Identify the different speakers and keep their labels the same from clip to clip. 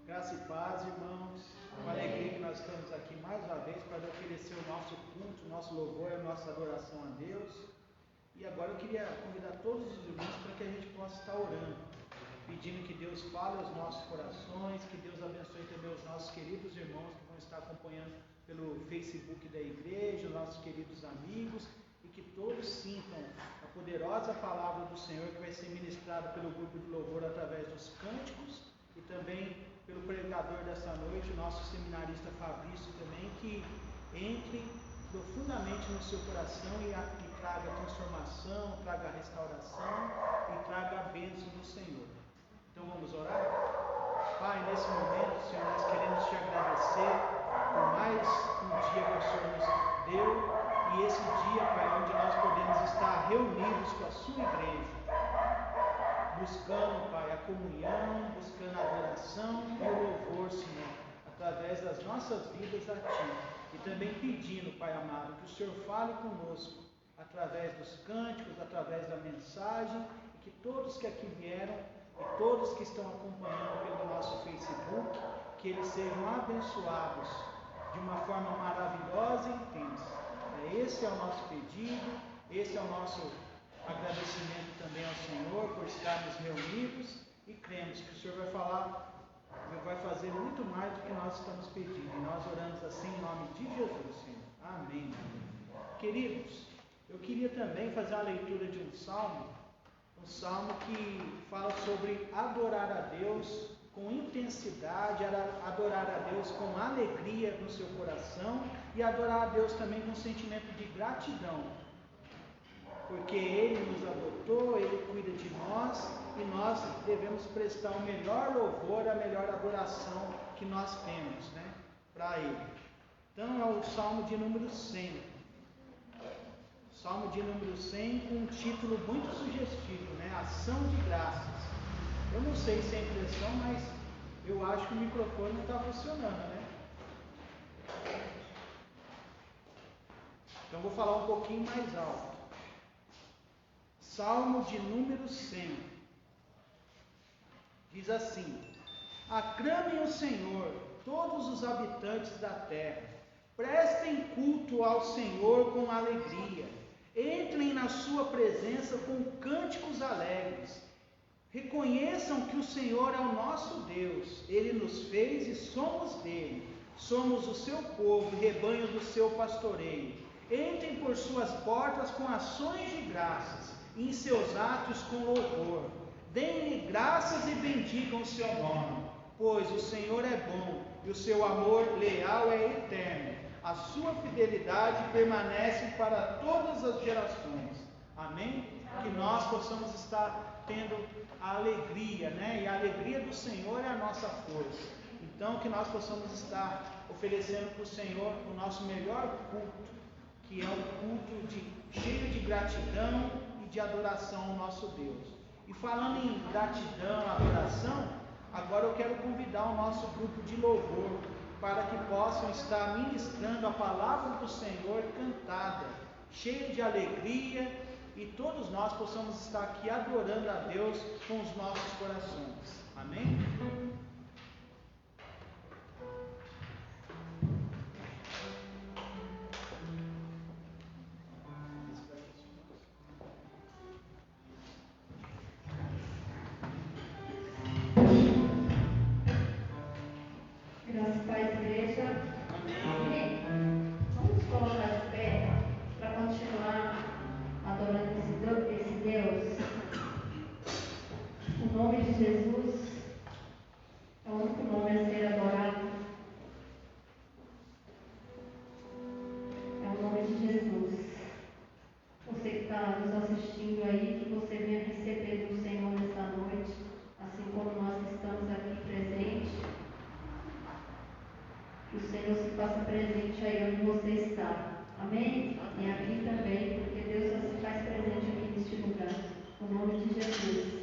Speaker 1: Graça e paz, irmãos. Com alegria que nós estamos aqui mais uma vez para oferecer o nosso culto, o nosso louvor, a nossa adoração a Deus. E agora eu queria convidar todos os irmãos para que a gente possa estar orando, pedindo que Deus fale aos nossos corações, que Deus abençoe também os nossos queridos irmãos que vão estar acompanhando pelo Facebook da igreja, os nossos queridos amigos, e que todos sintam a poderosa palavra do Senhor que vai ser ministrada pelo grupo de louvor através dos cânticos e também pelo pregador dessa noite, o nosso seminarista Fabrício também, que entre profundamente no seu coração e traga transformação, traga restauração e traga a bênção do Senhor. Então vamos orar? Pai, nesse momento, Senhor, nós queremos te agradecer por mais um dia que o Senhor nos deu, e esse dia, Pai, onde nós podemos estar reunidos com a sua igreja, buscando, Pai, a comunhão, buscando a adoração e o louvor, Senhor, através das nossas vidas a Ti. E também pedindo, Pai amado, que o Senhor fale conosco, através dos cânticos, através da mensagem, e que todos que aqui vieram, e todos que estão acompanhando pelo nosso Facebook, que eles sejam abençoados de uma forma maravilhosa e intensa. Esse é o nosso pedido, esse é o nosso agradecimento também ao Senhor por estarmos reunidos, e cremos que o Senhor vai falar, vai fazer muito mais do que nós estamos pedindo, e nós oramos assim em nome de Jesus, Senhor. Amém. Queridos, eu queria também fazer a leitura de um salmo que fala sobre adorar a Deus com intensidade, adorar a Deus com alegria no seu coração e adorar a Deus também com sentimento de gratidão, porque Ele nos adotou, Ele cuida de nós e nós devemos prestar o melhor louvor, a melhor adoração que nós temos, para Ele. Então é o Salmo de número 100. Salmo de número 100 com um título muito sugestivo, Ação de Graças. Eu não sei se é impressão, mas eu acho que o microfone não está funcionando, Então vou falar um pouquinho mais alto. Salmo de número 100. Diz assim: aclamem o Senhor, todos os habitantes da terra. Prestem culto ao Senhor com alegria. Entrem na sua presença com cânticos alegres. Reconheçam que o Senhor é o nosso Deus. Ele nos fez e somos dele. Somos o seu povo e rebanho do seu pastoreio. Entrem por suas portas com ações de graças, e em seus atos com louvor. Deem-lhe graças e bendigam o seu nome, pois o Senhor é bom e o seu amor leal é eterno. A sua fidelidade permanece para todas as gerações. Amém? Que nós possamos estar tendo a alegria, E a alegria do Senhor é a nossa força. Então, que nós possamos estar oferecendo para o Senhor o nosso melhor culto, que é um culto cheio de gratidão e de adoração ao nosso Deus. E falando em gratidão, adoração, agora eu quero convidar o nosso grupo de louvor para que possam estar ministrando a palavra do Senhor cantada, cheia de alegria, e todos nós possamos estar aqui adorando a Deus com os nossos corações. Amém?
Speaker 2: Graças a Deus, igreja. Amém. Vamos colocar de pé para continuar adorando esse Deus. O nome de Jesus é o único nome a ser adorado. É o nome de Jesus. Você que está nos assistindo aí, que você venha receber do Senhor nesta noite, assim como nós que estamos aqui presentes. Que o Senhor se faça presente aí onde você está. Amém? E aqui também, porque Deus só se faz presente aqui neste lugar. No nome de Jesus.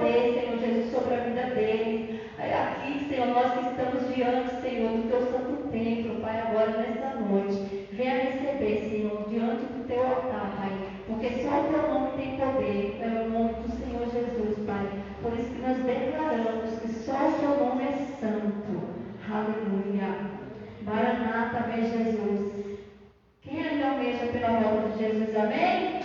Speaker 2: poder, Senhor Jesus, sobre a vida deles. Aqui, Senhor, nós que estamos diante, Senhor, do teu santo templo, Pai, agora nesta noite, venha receber, Senhor, diante do teu altar, Pai, porque só o teu nome tem poder, é o nome do Senhor Jesus, Pai. Por isso que nós declaramos que só o teu nome é santo. Aleluia. Maranata, vem Jesus. Quem ainda almeja pela volta de Jesus, amém?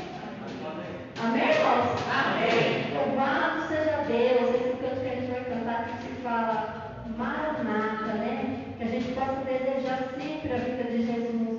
Speaker 2: Amém, irmãos? Amém. Louvado seja Deus. Esse canto que a gente vai cantar que se fala Maranata, né? Que a gente possa desejar sempre a vida de Jesus.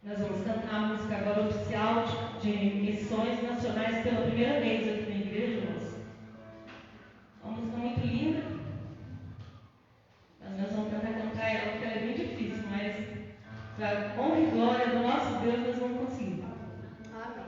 Speaker 3: Nós vamos cantar a música agora oficial de missões nacionais pela primeira vez aqui na igreja, irmãos. Uma música muito linda. Mas nós vamos tentar cantar ela, porque ela é bem difícil, mas para honra e glória do nosso Deus nós vamos conseguir.
Speaker 4: Está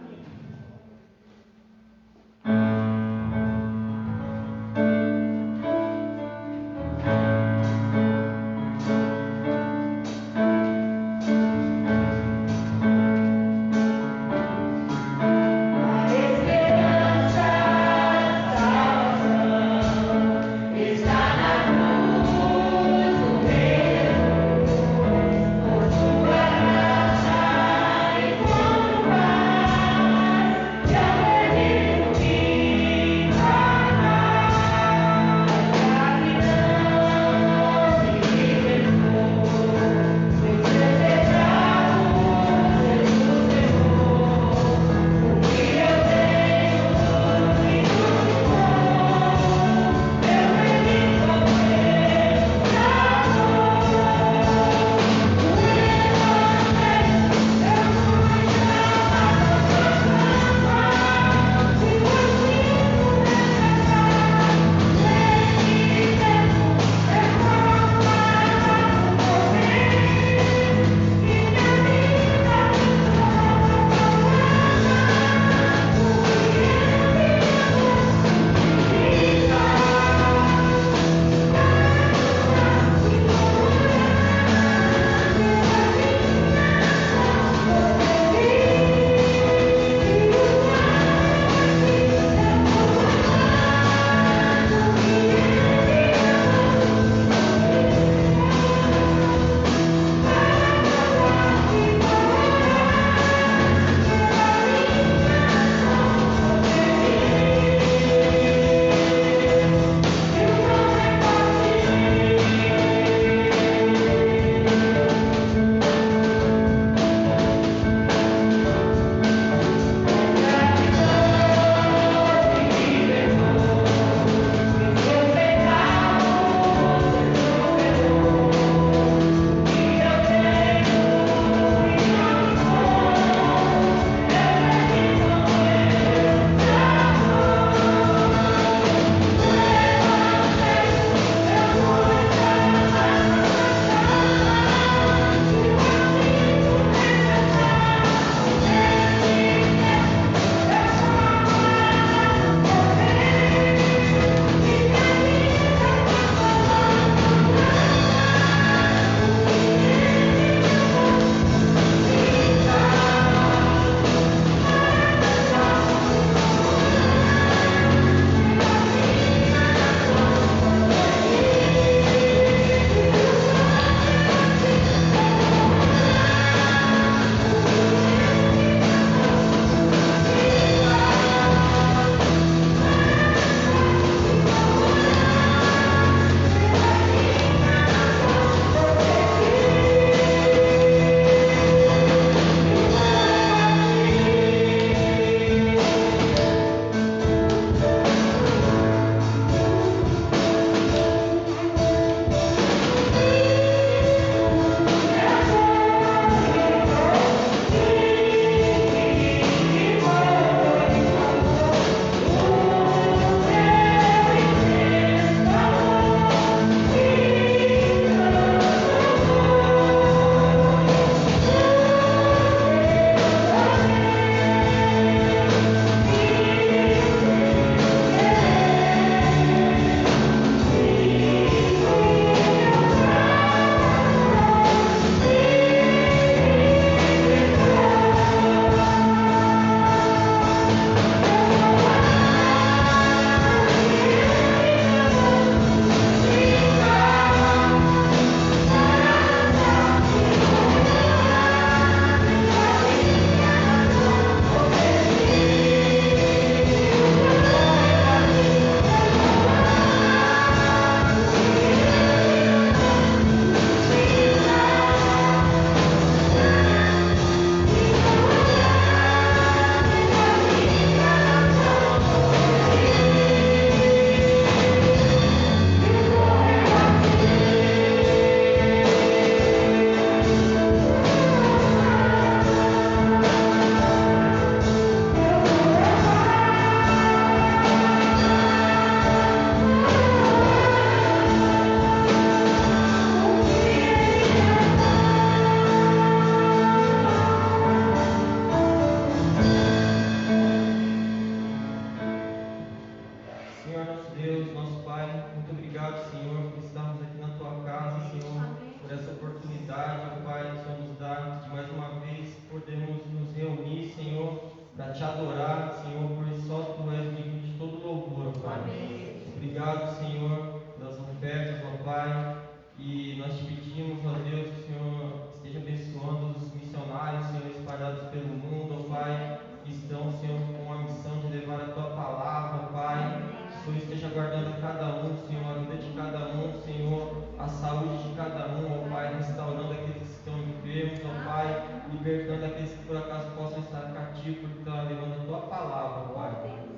Speaker 4: libertando aqueles que por acaso possam estar cativos, porque está levando a tua palavra, Pai.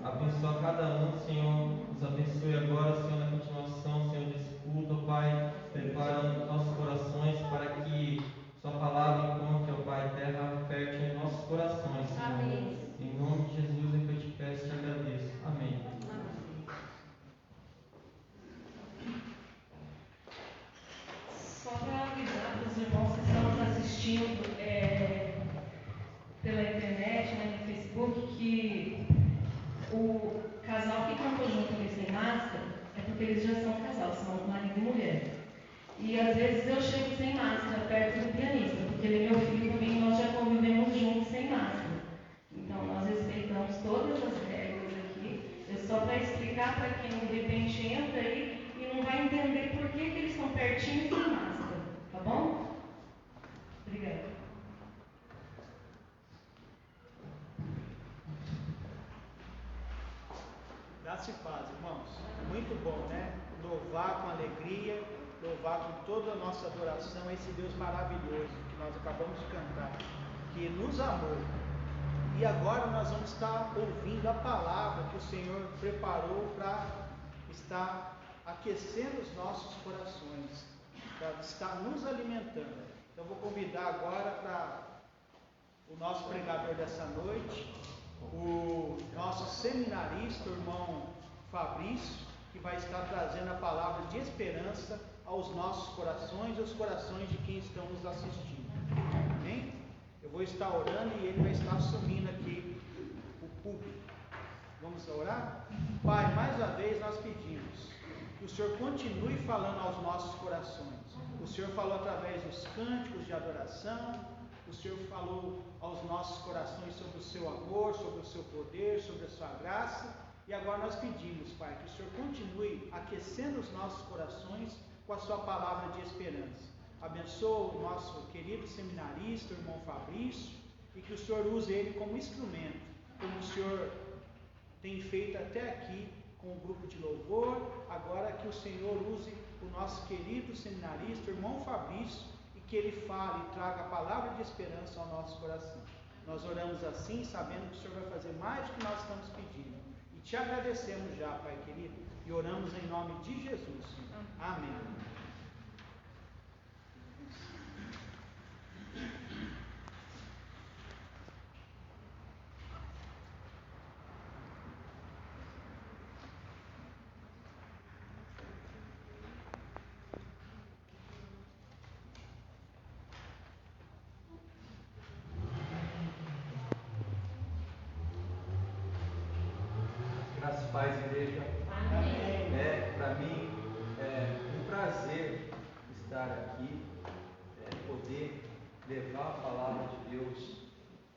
Speaker 4: Abençoa cada um, Senhor. Nos abençoe agora, Senhor, na continuação, Senhor, desse culto, Pai. Preparando nossos corações para que Sua palavra encontre, ó Pai, terra fértil em nossos corações, Senhor.
Speaker 2: Amém.
Speaker 4: Em nome de Jesus é que eu te peço e te agradeço. Amém.
Speaker 3: Só para avisar para os irmãos que estão nos assistindo pela internet, né, no Facebook, que o casal que cantou junto ali sem máscara é porque eles já são casal, são marido e mulher. E às vezes eu chego sem máscara perto do pianista, porque ele é meu filho também, nós já convivemos juntos sem máscara. Então nós respeitamos todas as regras aqui. É só para explicar para quem de repente entra aí e não vai entender por que eles estão pertinho sem máscara. Tá bom? Obrigada.
Speaker 1: Graça e paz, irmãos. Muito bom, né? Louvar com alegria, louvar com toda a nossa adoração esse Deus maravilhoso que nós acabamos de cantar, que nos amou. E agora nós vamos estar ouvindo a palavra que o Senhor preparou para estar aquecendo os nossos corações, para estar nos alimentando. Então vou convidar agora para o nosso pregador dessa noite, o nosso seminarista, o irmão Fabrício, que vai estar trazendo a palavra de esperança aos nossos corações e aos corações de quem estão nos assistindo. Amém? Eu vou estar orando e ele vai estar assumindo aqui o púlpito. Vamos orar? Pai, mais uma vez nós pedimos que o Senhor continue falando aos nossos corações. O Senhor falou através dos cânticos de adoração, o Senhor falou aos nossos corações sobre o seu amor, sobre o seu poder, sobre a sua graça. E agora nós pedimos, Pai, que o Senhor continue aquecendo os nossos corações com a sua palavra de esperança. Abençoa o nosso querido seminarista, o irmão Fabrício, e que o Senhor use ele como instrumento, como o Senhor tem feito até aqui com o grupo de louvor. Agora que o Senhor use o nosso querido seminarista, o irmão Fabrício, e que ele fale e traga a palavra de esperança ao nosso coração. Nós oramos assim, sabendo que o Senhor vai fazer mais do que nós estamos pedindo. E te agradecemos já, Pai querido, e oramos em nome de Jesus, Senhor. Amém.
Speaker 5: Graças e paz, igreja.
Speaker 2: Amém.
Speaker 5: Para mim é um prazer estar aqui, poder levar a palavra de Deus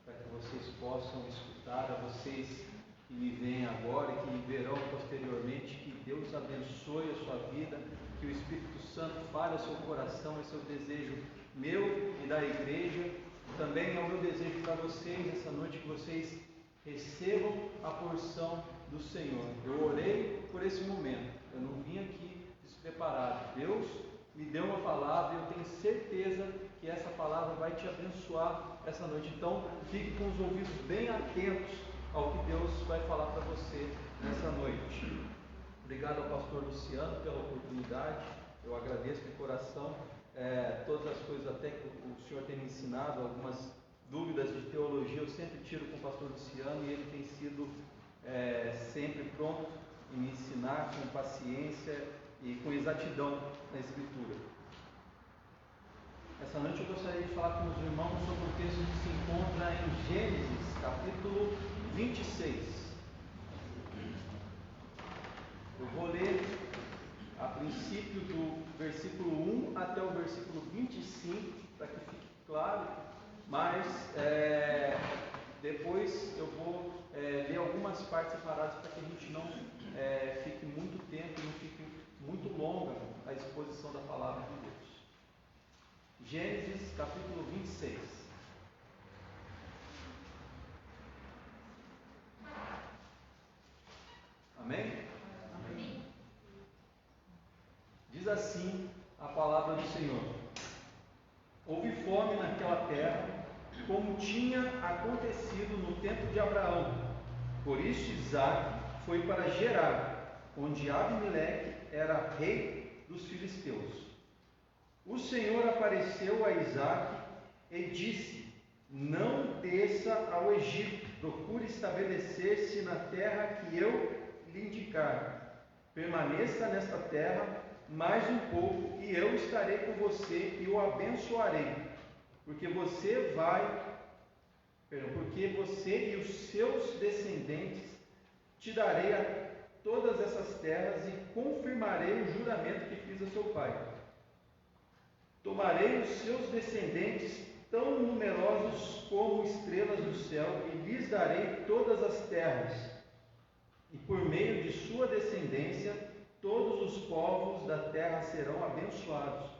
Speaker 5: para que vocês possam escutar, a vocês que me veem agora e que me verão posteriormente. Que Deus abençoe a sua vida, que o Espírito Santo fale ao seu coração. Esse é o desejo meu e da igreja. Também é o meu desejo para vocês essa noite, que vocês recebam a porção do Senhor. Eu orei por esse momento, eu não vim aqui despreparado. Deus me deu uma palavra e eu tenho certeza que essa palavra vai te abençoar essa noite. Então fique com os ouvidos bem atentos ao que Deus vai falar para você nessa noite. Obrigado ao pastor Luciano pela oportunidade, eu agradeço de coração. Todas as coisas até que o senhor tem me ensinado, algumas dúvidas de teologia eu sempre tiro com o pastor Luciano, e ele tem sido sempre pronto em me ensinar com paciência e com exatidão na Escritura. Essa noite eu gostaria de falar com os irmãos sobre o texto que se encontra em Gênesis, capítulo 26. Eu vou ler a princípio do versículo 1 até o versículo 25, para que fique claro, mas depois eu vou ler algumas partes separadas para que a gente não fique muito tempo, não fique muito longa a exposição da palavra de Deus. Gênesis capítulo 26. Amém?
Speaker 2: Amém.
Speaker 5: Diz assim a palavra do Senhor: houve fome naquela terra como tinha acontecido no tempo de Abraão. Por isso Isaque foi para Gerar, onde Abimeleque era rei dos filisteus. O Senhor apareceu a Isaque e disse: não desça ao Egito, procure estabelecer-se na terra que eu lhe indicar. Permaneça nesta terra mais um pouco, e eu estarei com você e o abençoarei, porque você e os seus descendentes te darei a todas essas terras e confirmarei o juramento que fiz a seu pai. Tomarei os seus descendentes tão numerosos como estrelas do céu e lhes darei todas as terras, e por meio de sua descendência todos os povos da terra serão abençoados,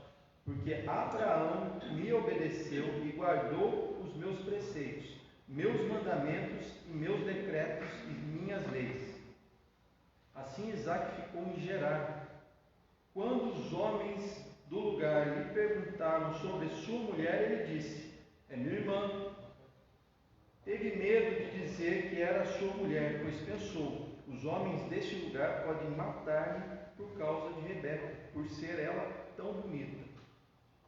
Speaker 5: porque Abraão me obedeceu e guardou os meus preceitos, meus mandamentos e meus decretos e minhas leis. Assim Isaque ficou em Gerar. Quando os homens do lugar lhe perguntaram sobre sua mulher, ele disse: é minha irmã. Teve medo de dizer que era sua mulher, pois pensou: os homens deste lugar podem matar-me por causa de Rebeca, por ser ela tão bonita.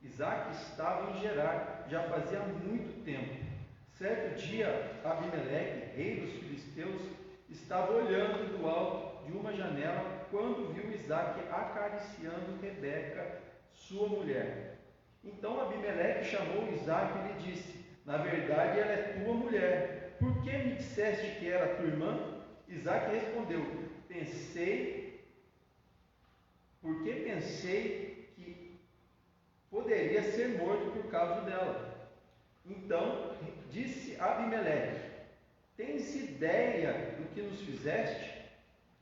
Speaker 5: Isaque estava em Gerar já fazia muito tempo. Certo dia, Abimeleque, rei dos filisteus, estava olhando do alto de uma janela quando viu Isaque acariciando Rebeca, sua mulher. Então Abimeleque chamou Isaque e lhe disse: na verdade ela é tua mulher. Por que me disseste que era tua irmã? Isaque respondeu: porque pensei que poderia ser morto por causa dela. Então disse Abimeleque: tens ideia do que nos fizeste?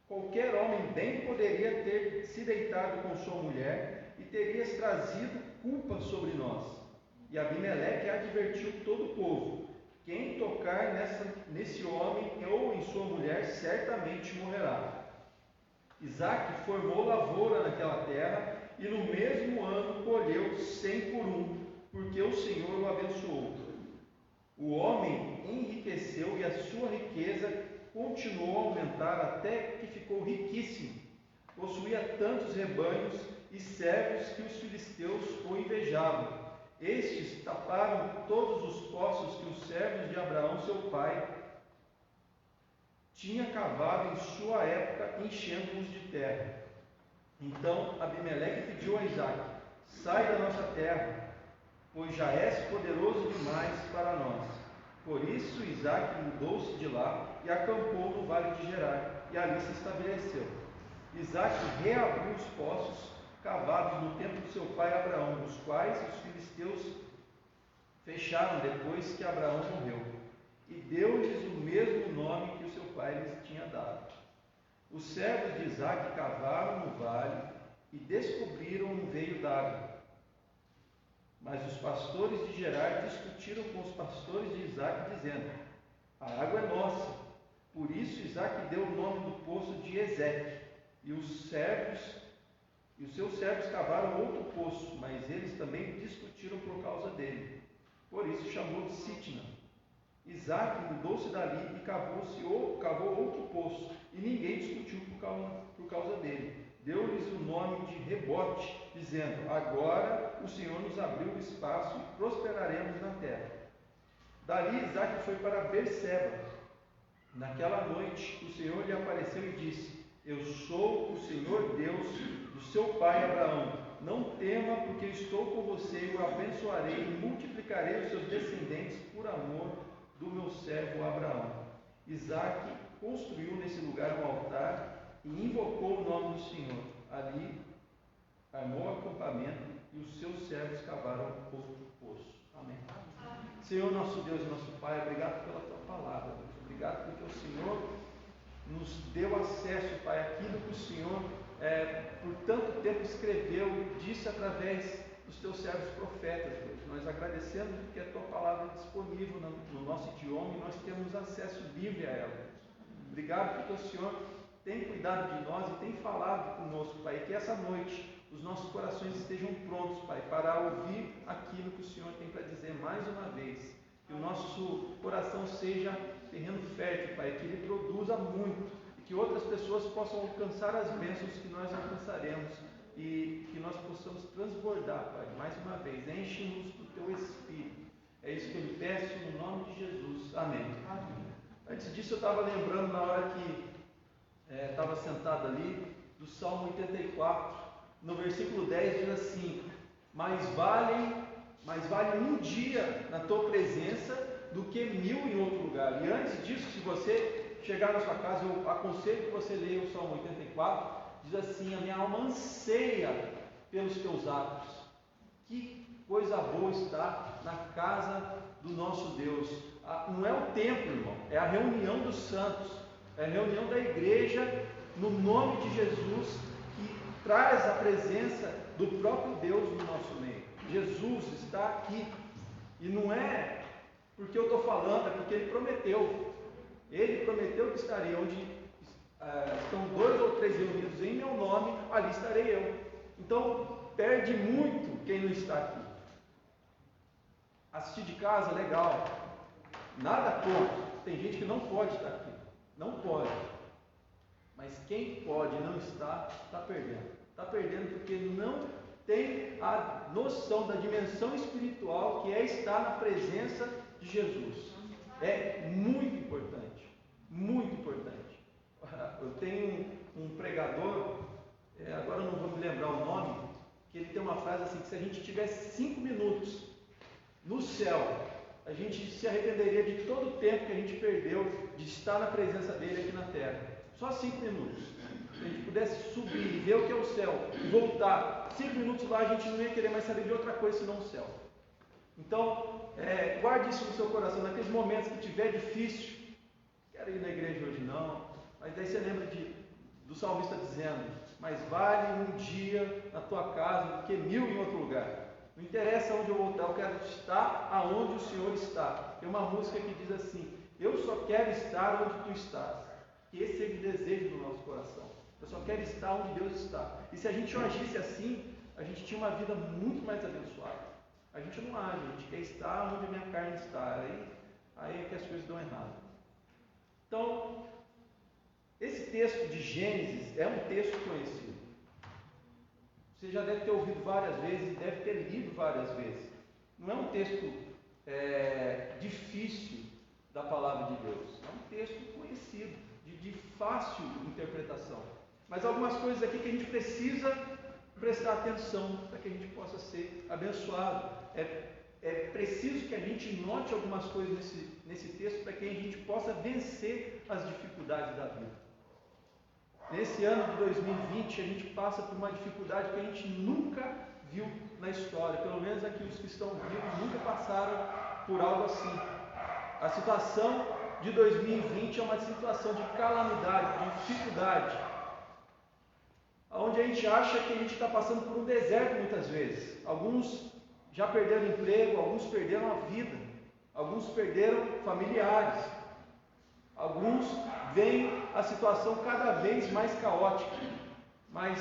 Speaker 5: Qualquer homem bem poderia ter se deitado com sua mulher e terias trazido culpa sobre nós. E Abimeleque advertiu todo o povo: quem tocar nesse homem ou em sua mulher certamente morrerá. Isaque formou lavoura naquela terra e no mesmo ano colheu 100 por 1, porque o Senhor o abençoou. O homem enriqueceu e a sua riqueza continuou a aumentar até que ficou riquíssimo. Possuía tantos rebanhos e servos que os filisteus o invejavam. Estes taparam todos os poços que os servos de Abraão, seu pai, tinha cavado em sua época, enchendo-os de terra. Então Abimeleque pediu a Isaque: sai da nossa terra, pois já és poderoso demais para nós. Por isso Isaque mudou-se de lá e acampou no vale de Gerar, e ali se estabeleceu. Isaque reabriu os poços cavados no tempo de seu pai Abraão, os quais os filisteus fecharam depois que Abraão morreu, e deu-lhes o mesmo nome que o seu pai lhes tinha dado. Os servos de Isaque cavaram no vale e descobriram um veio d'água. Mas os pastores de Gerar discutiram com os pastores de Isaque, dizendo: a água é nossa. Por isso Isaque deu o nome do poço de Ezeque, e os seus servos cavaram outro poço, mas eles também discutiram por causa dele. Por isso chamou de Sitna. Isaque mudou-se dali e cavou outro poço, e ninguém discutiu por causa dele. Deu-lhes o nome de Rebote, dizendo: agora o Senhor nos abriu o espaço e prosperaremos na terra. Dali Isaque foi para Berseba. Naquela noite o Senhor lhe apareceu e disse: eu sou o Senhor Deus do seu pai Abraão. Não tema, porque estou com você e o abençoarei e multiplicarei os seus descendentes por amor do meu servo Abraão. Isaque construiu nesse lugar um altar e invocou o nome do Senhor. Ali armou acampamento e os seus servos cavaram outro poço. Amém. Senhor, nosso Deus e nosso Pai, obrigado pela tua palavra, Deus. Obrigado porque o Senhor nos deu acesso, Pai, àquilo que o Senhor por tanto tempo escreveu e disse através dos teus servos profetas, Deus. Nós agradecemos porque a tua palavra é disponível no nosso idioma e nós temos acesso livre a ela, Deus. Obrigado porque o Senhor tem cuidado de nós e tem falado conosco, Pai, e que essa noite os nossos corações estejam prontos, Pai, para ouvir aquilo que o Senhor tem para dizer mais uma vez. Que o coração seja terreno fértil, Pai, que ele produza muito e que outras pessoas possam alcançar as bênçãos que nós alcançaremos e que nós possamos transbordar, Pai, mais uma vez. Enche-nos do Teu Espírito. É isso que eu lhe peço no nome de Jesus. Amém. Antes disso, eu estava lembrando na hora que estava sentado ali, do Salmo 84, no versículo 10 diz assim: mais vale um dia na tua presença do que 1000 em outro lugar. E antes disso, se você chegar na sua casa, eu aconselho que você leia o Salmo 84, diz assim: a minha alma anseia pelos teus atos. Que coisa boa está na casa do nosso Deus. Não é o templo, irmão, é a reunião dos santos, é a reunião da igreja no nome de Jesus, que traz a presença do próprio Deus no nosso meio. Jesus está aqui, e não é porque eu estou falando, é porque Ele prometeu que estaria onde estão 2 ou 3 reunidos em meu nome, ali estarei eu. Então perde muito quem não está aqui. Assistir de casa, legal, nada contra. Tem gente que não pode estar aqui, não pode, mas quem pode e não está perdendo. Está perdendo porque não tem a noção da dimensão espiritual que é estar na presença de Jesus. É muito importante, muito importante. Eu tenho um pregador, agora eu não vou me lembrar o nome, que ele tem uma frase assim, que se a gente tivesse 5 minutos no céu, a gente se arrependeria de todo o tempo que a gente perdeu de estar na presença dele aqui na terra. Só 5 minutos. Se a gente pudesse subir e ver o que é o céu e voltar 5 minutos lá, a gente não ia querer mais saber de outra coisa senão o céu. Então, guarde isso no seu coração. Naqueles momentos que tiver difícil, quero ir na igreja hoje não, mas daí você lembra do salmista dizendo: mais vale um dia na tua casa do que 1000 em outro lugar. Não interessa onde eu voltar, eu quero estar aonde o Senhor está. Tem uma música que diz assim: eu só quero estar onde tu estás. Que esse seja o desejo do nosso coração. Eu só quero estar onde Deus está. E se a gente agisse assim, a gente tinha uma vida muito mais abençoada. A gente não age, a gente quer estar onde a minha carne está. Aí é que as coisas dão errado. Então, esse texto de Gênesis é um texto conhecido. Você já deve ter ouvido várias vezes e deve ter lido várias vezes. Não é um texto difícil da palavra de Deus. É um texto conhecido, de fácil interpretação. Mas algumas coisas aqui que a gente precisa prestar atenção para que a gente possa ser abençoado. É preciso que a gente note algumas coisas nesse texto para que a gente possa vencer as dificuldades da vida. Nesse ano de 2020, a gente passa por uma dificuldade que a gente nunca viu na história. Pelo menos aqui os que estão vivos nunca passaram por algo assim. A situação de 2020 é uma situação de calamidade, de dificuldade, onde a gente acha que a gente está passando por um deserto muitas vezes. Alguns já perderam emprego, alguns perderam a vida, alguns perderam familiares, alguns veem a situação cada vez mais caótica. Mas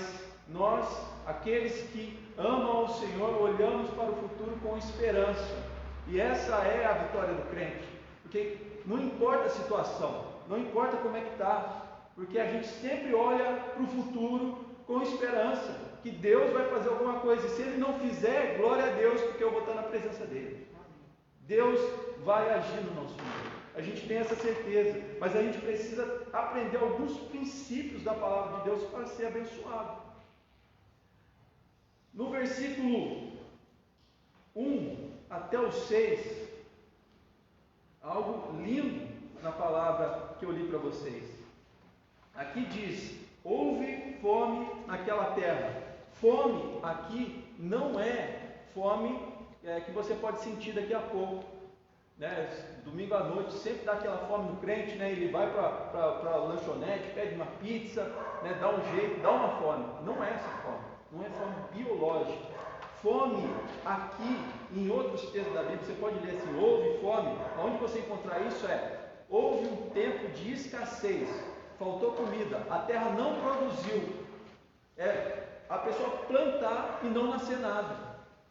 Speaker 5: nós, aqueles que amam ao Senhor, olhamos para o futuro com esperança. E essa é a vitória do crente. Porque não importa a situação, não importa como é que está, porque a gente sempre olha para o futuro com esperança, que Deus vai fazer alguma coisa. E se Ele não fizer, glória a Deus, porque eu vou estar na presença dEle. Deus vai agir no nosso meio. A gente tem essa certeza, mas a gente precisa aprender alguns princípios da palavra de Deus para ser abençoado. No versículo 1 até o 6, algo lindo na palavra que eu li para vocês. Aqui diz: houve fome naquela terra. Fome aqui não é fome que você pode sentir daqui a pouco. Domingo à noite sempre dá aquela fome no crente, ele vai para a lanchonete, pede uma pizza, dá um jeito, dá uma fome. Não é essa fome, não é fome biológica. Fome aqui, em outros textos da Bíblia, você pode ler assim: houve fome. Onde você encontrar isso houve um tempo de escassez, faltou comida, a terra não produziu. A pessoa plantar e não nascer nada.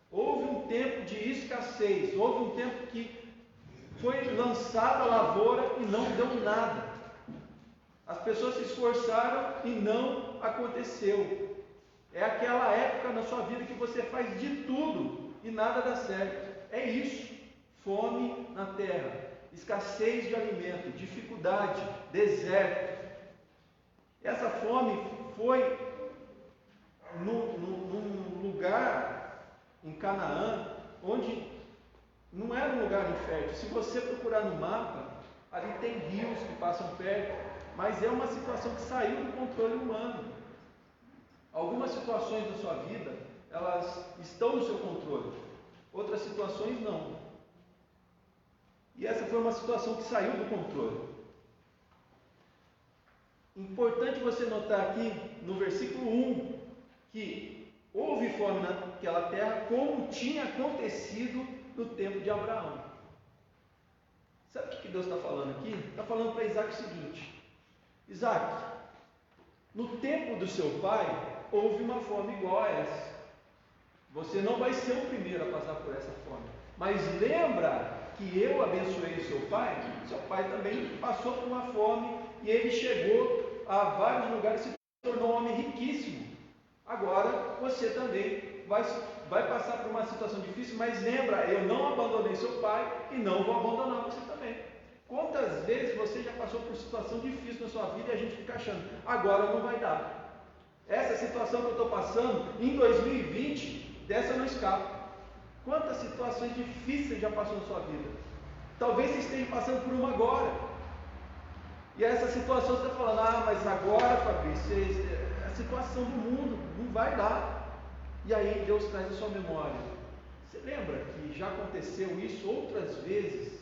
Speaker 5: Houve um tempo de escassez, houve um tempo que foi lançada a lavoura e não deu nada. As pessoas se esforçaram e não aconteceu. É aquela época na sua vida que você faz de tudo e nada dá certo. É isso. Fome na terra, escassez de alimento, dificuldade, deserto. Essa fome foi num lugar em Canaã, onde não era um lugar infértil. Se você procurar no mapa, ali tem rios que passam perto, mas é uma situação que saiu do controle humano. Algumas situações da sua vida, elas estão no seu controle, outras situações não. E essa foi uma situação que saiu do controle. Importante você notar aqui no versículo 1 que houve fome naquela terra, como tinha acontecido no tempo de Abraão. Sabe o que Deus está falando aqui? Está falando para Isaac o seguinte: Isaac, no tempo do seu pai houve uma fome igual a essa. Você não vai ser o primeiro a passar por essa fome, mas lembra que eu abençoei o seu pai? Seu pai também passou por uma fome e ele chegou a vários lugares e se tornou um homem riquíssimo. Agora você também vai passar por uma situação difícil, mas lembra, eu não abandonei seu pai e não vou abandonar você também. Quantas vezes você já passou por situação difícil na sua vida e a gente fica achando, agora não vai dar. Essa situação que eu estou passando em 2020, dessa eu não escapo. Quantas situações difíceis já passou na sua vida? Talvez você esteja passando por uma agora. E essa situação você está falando, mas agora, Fabrício, a situação do mundo não vai dar. E aí Deus traz a sua memória. Você lembra que já aconteceu isso outras vezes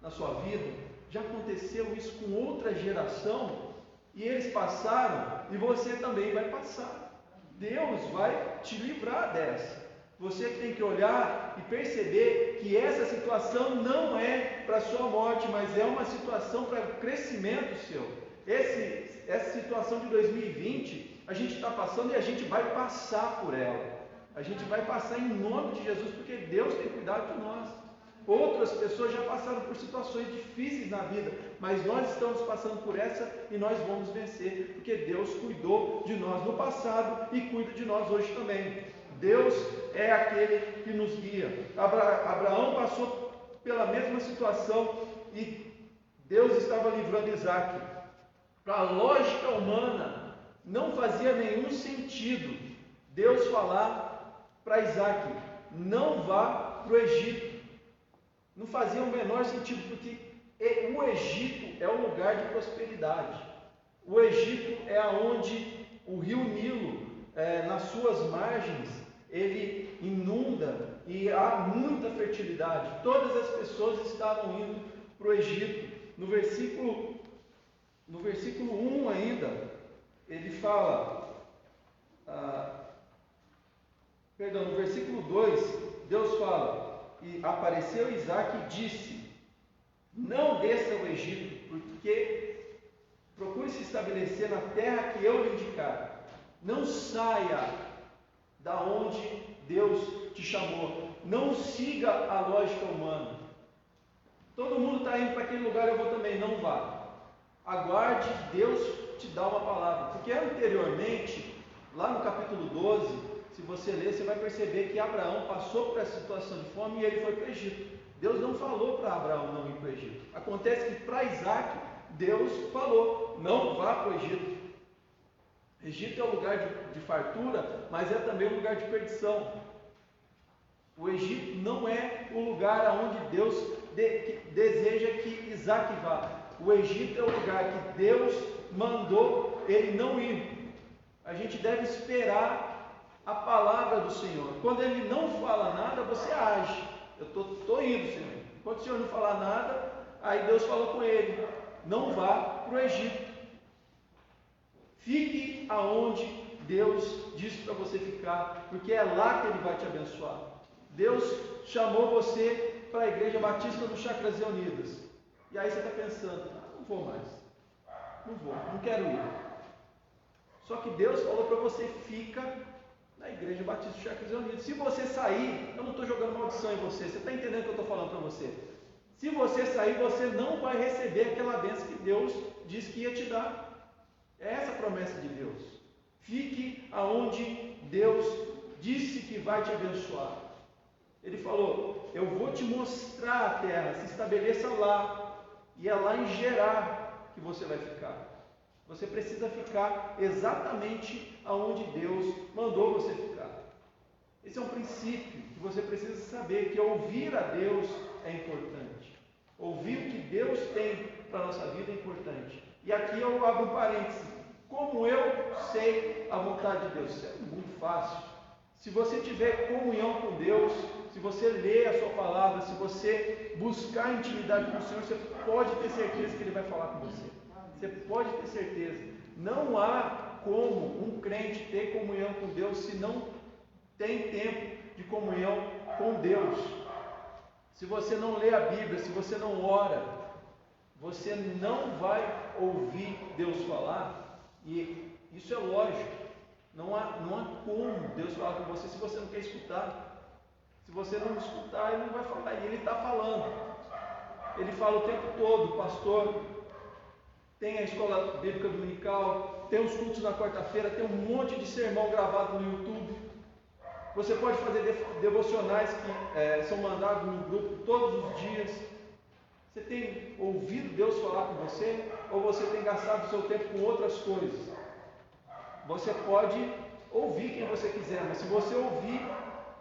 Speaker 5: na sua vida? Já aconteceu isso com outra geração? E eles passaram e você também vai passar. Deus vai te livrar dessa. Você tem que olhar e perceber que essa situação não é para a sua morte, mas é uma situação para o crescimento seu. Essa situação de 2020, a gente está passando e a gente vai passar por ela. A gente vai passar em nome de Jesus, porque Deus tem cuidado de nós. Outras pessoas já passaram por situações difíceis na vida, mas nós estamos passando por essa e nós vamos vencer, porque Deus cuidou de nós no passado e cuida de nós hoje também. Deus é aquele que nos guia. Abraão passou pela mesma situação e Deus estava livrando Isaac. Para a lógica humana, não fazia nenhum sentido Deus falar para Isaac, não vá para o Egito. Não fazia o menor sentido, porque o Egito é um lugar de prosperidade. O Egito é onde o rio Nilo, nas suas margens, ele inunda e há muita fertilidade. Todas as pessoas estavam indo para o Egito. No versículo 1 ainda, ele fala, no versículo 2, Deus fala, e apareceu Isaac e disse, não desça ao Egito, porque procure se estabelecer na terra que eu lhe indicar. Não saia da onde Deus te chamou. Não siga a lógica humana. Todo mundo está indo para aquele lugar, eu vou também. Não vá. Aguarde Deus te dar uma palavra. Porque anteriormente, lá no capítulo 12, se você ler, você vai perceber que Abraão passou por essa situação de fome e ele foi para o Egito. Deus não falou para Abraão não ir para o Egito. Acontece que para Isaac, Deus falou, não vá para o Egito. Egito é um lugar de fartura, mas é também um lugar de perdição. O Egito não é o lugar onde Deus deseja que Isaac vá. O Egito é o lugar que Deus mandou ele não ir. A gente deve esperar a palavra do Senhor. Quando Ele não fala nada, você age. Eu estou indo, Senhor. Enquanto o Senhor não falar nada, aí Deus falou com ele, não vá para o Egito. Fique aonde Deus disse para você ficar, porque é lá que Ele vai te abençoar. Deus chamou você para a Igreja Batista do Chacras Reunidas. E aí você está pensando, não vou mais. Não vou, não quero ir. Só que Deus falou para você, fica na Igreja Batista do Chacras Reunidas. Se você sair, eu não estou jogando maldição em você. Você está entendendo o que eu estou falando para você? Se você sair, você não vai receber aquela bênção que Deus disse que ia te dar. É essa a promessa de Deus. Fique aonde Deus disse que vai te abençoar. Ele falou: eu vou te mostrar a terra, se estabeleça lá. E é lá em Gerar que você vai ficar. Você precisa ficar exatamente aonde Deus mandou você ficar. Esse é um princípio que você precisa saber, que ouvir a Deus é importante. Ouvir o que Deus tem para a nossa vida é importante. E aqui eu abro um parênteses. Como eu sei a vontade de Deus? Isso é muito fácil. Se você tiver comunhão com Deus, se você ler a sua palavra, se você buscar intimidade com o Senhor, você pode ter certeza que Ele vai falar com você. Você pode ter certeza. Não há como um crente ter comunhão com Deus se não tem tempo de comunhão com Deus. Se você não lê a Bíblia, se você não ora, você não vai ouvir Deus falar. E isso é lógico. Não há como Deus falar com você se você não quer escutar. Se você não escutar, Ele não vai falar. E Ele está falando. Ele fala o tempo todo. Pastor, tem a escola bíblica dominical, tem os cultos na quarta-feira, tem um monte de sermão gravado no YouTube. Você pode fazer devocionais que são mandados no grupo todos os dias. Você tem ouvido Deus falar com você? Ou você tem gastado o seu tempo com outras coisas? Você pode ouvir quem você quiser, mas se você ouvir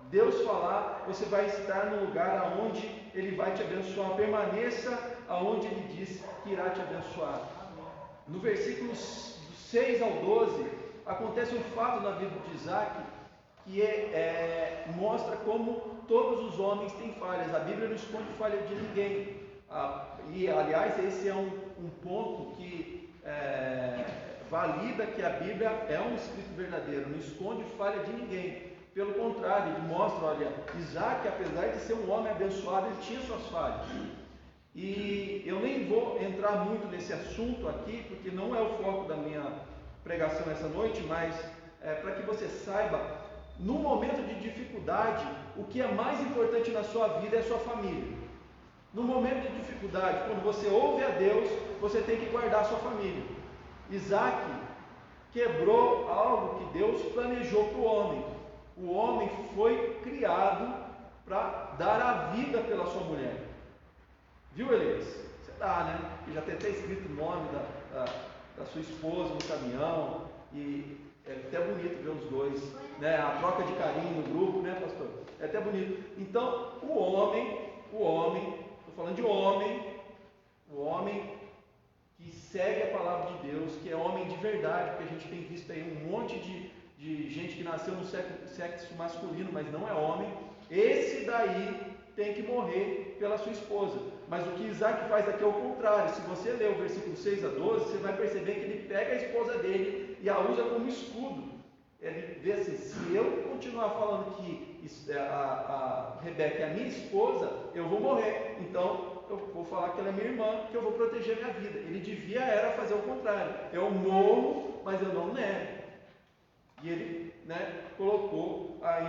Speaker 5: Deus falar, você vai estar no lugar aonde Ele vai te abençoar. Permaneça aonde Ele diz que irá te abençoar. No versículo 6 ao 12, acontece um fato na vida de Isaac que mostra como todos os homens têm falhas. A Bíblia não esconde falha de ninguém. E, aliás, esse é um ponto que valida que a Bíblia é um escrito verdadeiro, não esconde falha de ninguém. Pelo contrário, ele mostra, olha, Isaac, apesar de ser um homem abençoado, ele tinha suas falhas. E eu nem vou entrar muito nesse assunto aqui, porque não é o foco da minha pregação essa noite, mas para que você saiba, no momento de dificuldade, o que é mais importante na sua vida é a sua família. No momento de dificuldade, quando você ouve a Deus, você tem que guardar a sua família. Isaac quebrou algo que Deus planejou para o homem. O homem foi criado para dar a vida pela sua mulher. Viu, Elias? Você dá, né? E já tem até escrito o nome da sua esposa no caminhão. E é até bonito ver os dois, né? A troca de carinho no grupo, né, pastor? É até bonito. Então, o homem, estou falando de homem, o homem que segue a palavra de Deus, que é homem de verdade, porque a gente tem visto aí um monte de gente que nasceu no sexo masculino, mas não é homem. Esse daí tem que morrer pela sua esposa. Mas o que Isaac faz aqui é o contrário. Se você ler o versículo 6 a 12, você vai perceber que ele pega a esposa dele e a usa como escudo. Ele vê assim: se eu continuar falando que a Rebeca é a minha esposa, eu vou morrer. Então eu vou falar que ela é minha irmã, que eu vou proteger a minha vida. Ele devia fazer o contrário. Eu morro, mas eu não nego. E ele,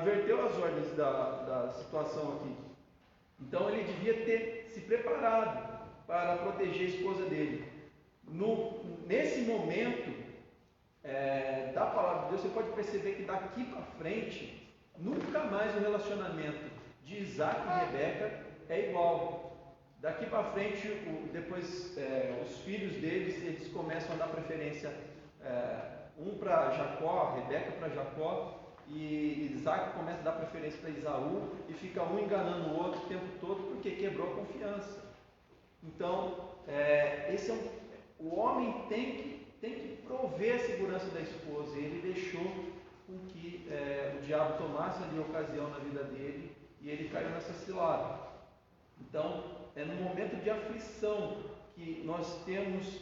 Speaker 5: inverteu as ordens da situação aqui. Então ele devia ter se preparado para proteger a esposa dele. Nesse momento da palavra de Deus, você pode perceber que daqui para frente, nunca mais o relacionamento de Isaac e Rebeca é igual. Daqui para frente, depois os filhos deles, eles começam a dar preferência, um para Jacó, Rebeca para Jacó, e Isaac começa a dar preferência para Esaú, e fica um enganando o outro o tempo todo, porque quebrou a confiança. Então, o homem tem que prover a segurança da esposa, e ele deixou com que o diabo tomasse ali a ocasião na vida dele, e ele caiu nessa cilada. Então, é no momento de aflição que nós temos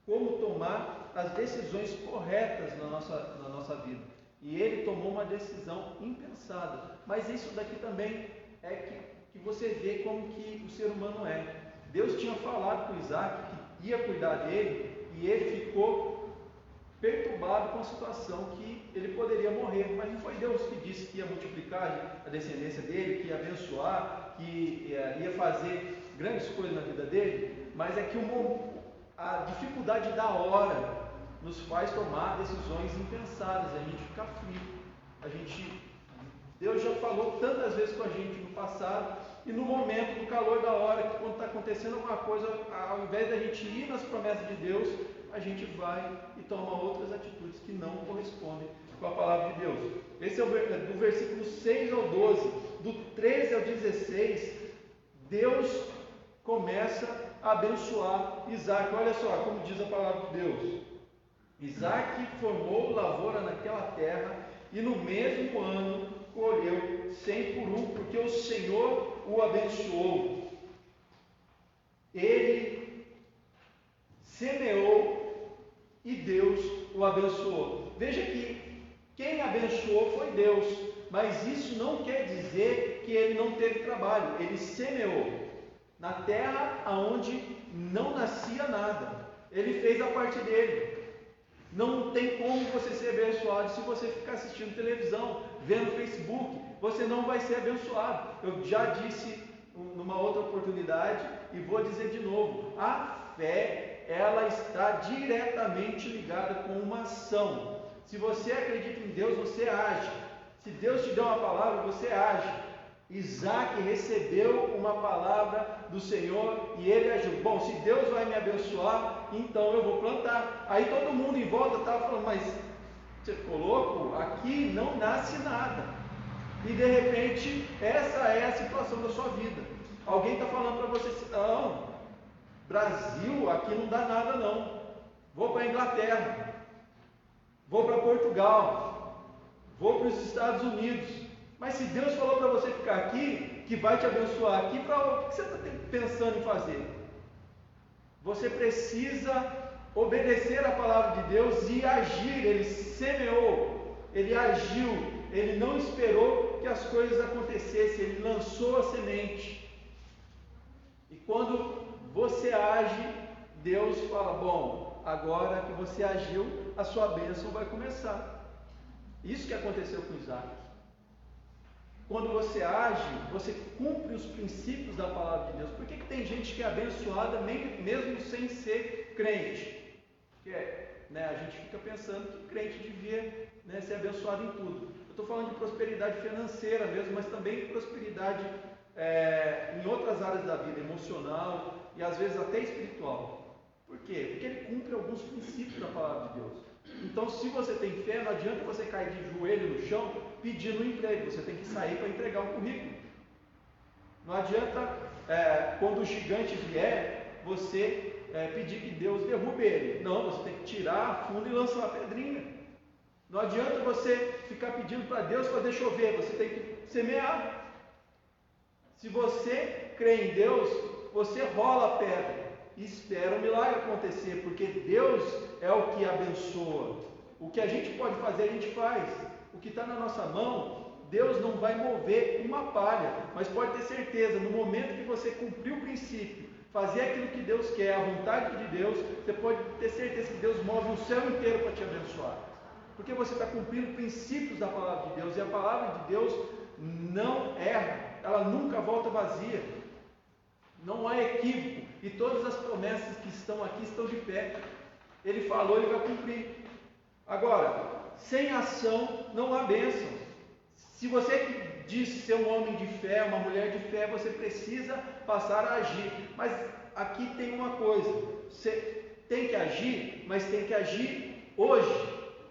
Speaker 5: como tomar as decisões corretas na nossa vida. E ele tomou uma decisão impensada. Mas isso daqui também é que você vê como que o ser humano é. Deus tinha falado com Isaac que ia cuidar dele, e ele ficou perturbado com a situação que ele poderia morrer, mas não foi Deus que disse que ia multiplicar a descendência dele, que ia abençoar, que ia fazer grandes coisas na vida dele, mas é que a dificuldade da hora nos faz tomar decisões impensadas, a gente fica aflito. Deus já falou tantas vezes com a gente no passado, e no momento, no calor da hora, que quando está acontecendo alguma coisa, ao invés da gente ir nas promessas de Deus, a gente vai e toma outras atitudes que não correspondem com a palavra de Deus. Esse é do versículo 6 ao 12, do 13 ao 16, Deus começa a abençoar Isaac. Olha só como diz a palavra de Deus: Isaac formou lavoura naquela terra, e no mesmo ano colheu 100 por 1, porque o Senhor o abençoou. Ele semeou e Deus o abençoou. Veja que quem abençoou foi Deus, mas isso não quer dizer que ele não teve trabalho. Ele semeou na terra onde não nascia nada. Ele fez a parte dele. Não tem como você ser abençoado se você ficar assistindo televisão, vendo Facebook. Você não vai ser abençoado. Eu já disse numa outra oportunidade e vou dizer de novo: a fé, ela está diretamente ligada com uma ação. Se você acredita em Deus, você age. Se Deus te deu uma palavra, você age. Isaac recebeu uma palavra do Senhor e ele agiu. Bom, se Deus vai me abençoar, então eu vou plantar. Aí todo mundo em volta estava falando: mas você ficou louco? Aqui não nasce nada. E de repente, essa é a situação da sua vida. Alguém está falando para você assim: não, Brasil, aqui não dá nada não. Vou para a Inglaterra, vou para Portugal, vou para os Estados Unidos. Mas se Deus falou para você ficar aqui, que vai te abençoar aqui, o que você está pensando em fazer? Você precisa obedecer a palavra de Deus e agir. Ele semeou, ele agiu, ele não esperou que as coisas acontecessem, ele lançou a semente. E quando você age, Deus fala: bom, agora que você agiu, a sua bênção vai começar. Isso que aconteceu com Isaac. Quando você age, você cumpre os princípios da palavra de Deus. Por que tem gente que é abençoada mesmo sem ser crente? Porque a gente fica pensando que crente devia ser abençoado em tudo. Eu estou falando de prosperidade financeira mesmo, mas também prosperidade em outras áreas da vida, emocional e às vezes até espiritual. Por quê? Porque ele cumpre alguns princípios da palavra de Deus. Então, se você tem fé, não adianta você cair de joelho no chão pedindo um emprego. Você tem que sair para entregar um currículo. Não adianta, quando o gigante vier, você pedir que Deus derrube ele. Não, você tem que tirar a funda e lançar a pedrinha. Não adianta você ficar pedindo para Deus fazer chover. Você tem que semear. Se você crê em Deus, você rola a pedra e espera o milagre acontecer, porque Deus é o que abençoa. O que a gente pode fazer, a gente faz. O que está na nossa mão, Deus não vai mover uma palha, mas pode ter certeza, no momento que você cumprir o princípio, fazer aquilo que Deus quer, a vontade de Deus, você pode ter certeza que Deus move o céu inteiro para te abençoar, porque você está cumprindo princípios da palavra de Deus, e a palavra de Deus não erra, ela nunca volta vazia, não há equívoco, e todas as promessas que estão aqui estão de pé. Ele falou, ele vai cumprir. Agora, sem ação não há bênção. Se você diz ser um homem de fé, uma mulher de fé, você precisa passar a agir. Mas aqui tem uma coisa: você tem que agir, mas tem que agir hoje,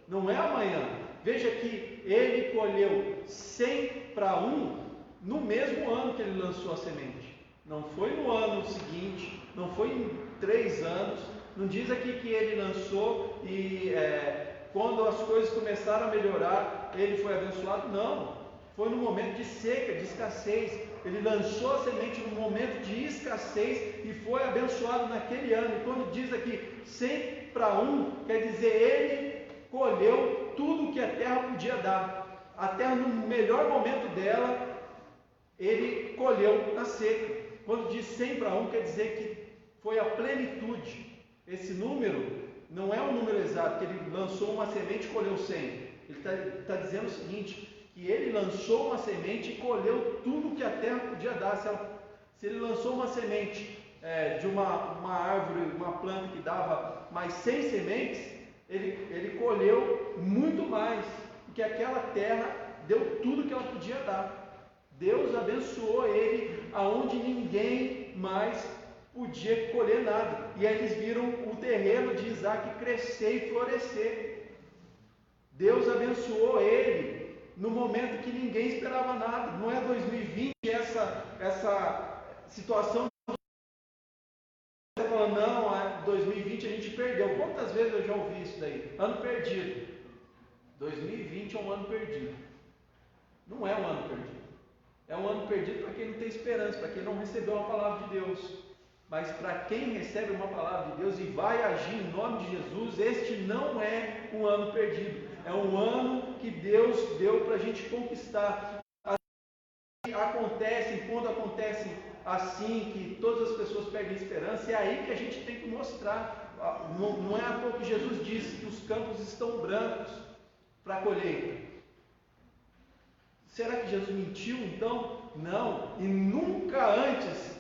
Speaker 5: não é amanhã. Veja que ele colheu 100 para 1 no mesmo ano que ele lançou a semente. Não foi no ano seguinte, não foi em 3 anos. Não diz aqui que ele lançou e quando as coisas começaram a melhorar, ele foi abençoado. Não, foi no momento de seca, de escassez. Ele lançou a semente no momento de escassez e foi abençoado naquele ano. E quando diz aqui 100 para 1, quer dizer, ele colheu tudo que a terra podia dar. A terra, no melhor momento dela, ele colheu na seca. Quando diz 100 para 1, quer dizer que foi a plenitude. Esse número não é um número exato, que ele lançou uma semente e colheu 100. Ele está dizendo o seguinte, que ele lançou uma semente e colheu tudo que a terra podia dar. Se ele lançou uma semente de uma árvore, uma planta que dava mais 100 sementes, ele colheu muito mais, porque aquela terra deu tudo que ela podia dar. Deus abençoou ele aonde ninguém mais podia colher nada. E aí eles viram o terreno de Isaac crescer e florescer. Deus abençoou ele no momento que ninguém esperava nada. Não é 2020 essa situação. Você fala, não, 2020 a gente perdeu. Quantas vezes eu já ouvi isso daí? Ano perdido. 2020 é um ano perdido. Não é um ano perdido. É um ano perdido para quem não tem esperança, para quem não recebeu uma palavra de Deus. Mas para quem recebe uma palavra de Deus e vai agir em nome de Jesus, este não é um ano perdido. É um ano que Deus deu para a gente conquistar. Quando acontece assim, que todas as pessoas perdem esperança, é aí que a gente tem que mostrar. Não é à toa que Jesus disse que os campos estão brancos para a colheita. Será que Jesus mentiu então? Não. E nunca antes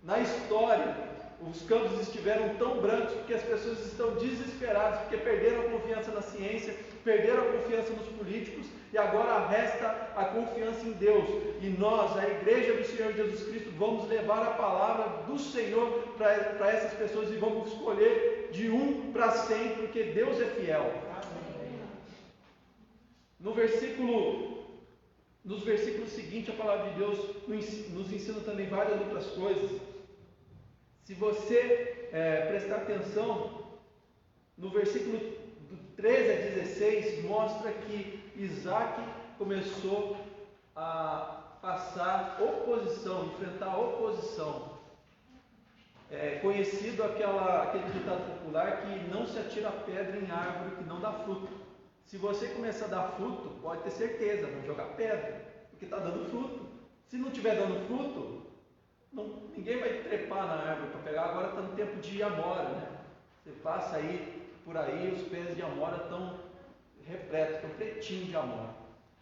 Speaker 5: na história os campos estiveram tão brancos, porque as pessoas estão desesperadas, porque perderam a confiança na ciência, perderam a confiança nos políticos, e agora resta a confiança em Deus. E nós, a igreja do Senhor Jesus Cristo, vamos levar a palavra do Senhor para essas pessoas, e vamos escolher de 1 para 100, porque Deus é fiel. Nos versículos seguintes, a palavra de Deus nos ensina também várias outras coisas. Se você prestar atenção, no versículo 13 a 16, mostra que Isaac começou a passar oposição, enfrentar oposição. Conhecido aquele ditado popular que não se atira pedra em árvore que não dá fruto. Se você começar a dar fruto, pode ter certeza, vão jogar pedra, porque está dando fruto. Se não estiver dando fruto, ninguém vai trepar na árvore para pegar. Agora está no tempo de amora, né? Você passa aí, por aí, os pés de amora estão repletos, estão pretinhos de amora.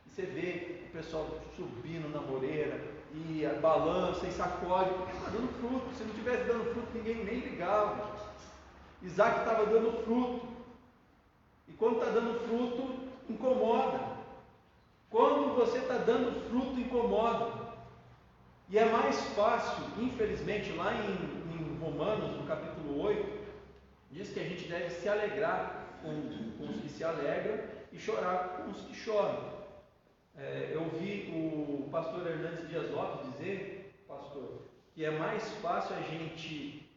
Speaker 5: E você vê o pessoal subindo na moreira, e balança e sacode, porque está dando fruto. Se não estivesse dando fruto, ninguém nem ligava. Isaac estava dando fruto. E quando está dando fruto, incomoda. Quando você está dando fruto, incomoda. E é mais fácil, infelizmente, lá em Romanos, no capítulo 8, diz que a gente deve se alegrar com os que se alegram e chorar com os que choram. Eu vi o pastor Hernandes Dias Lopes dizer, pastor, que é mais fácil a gente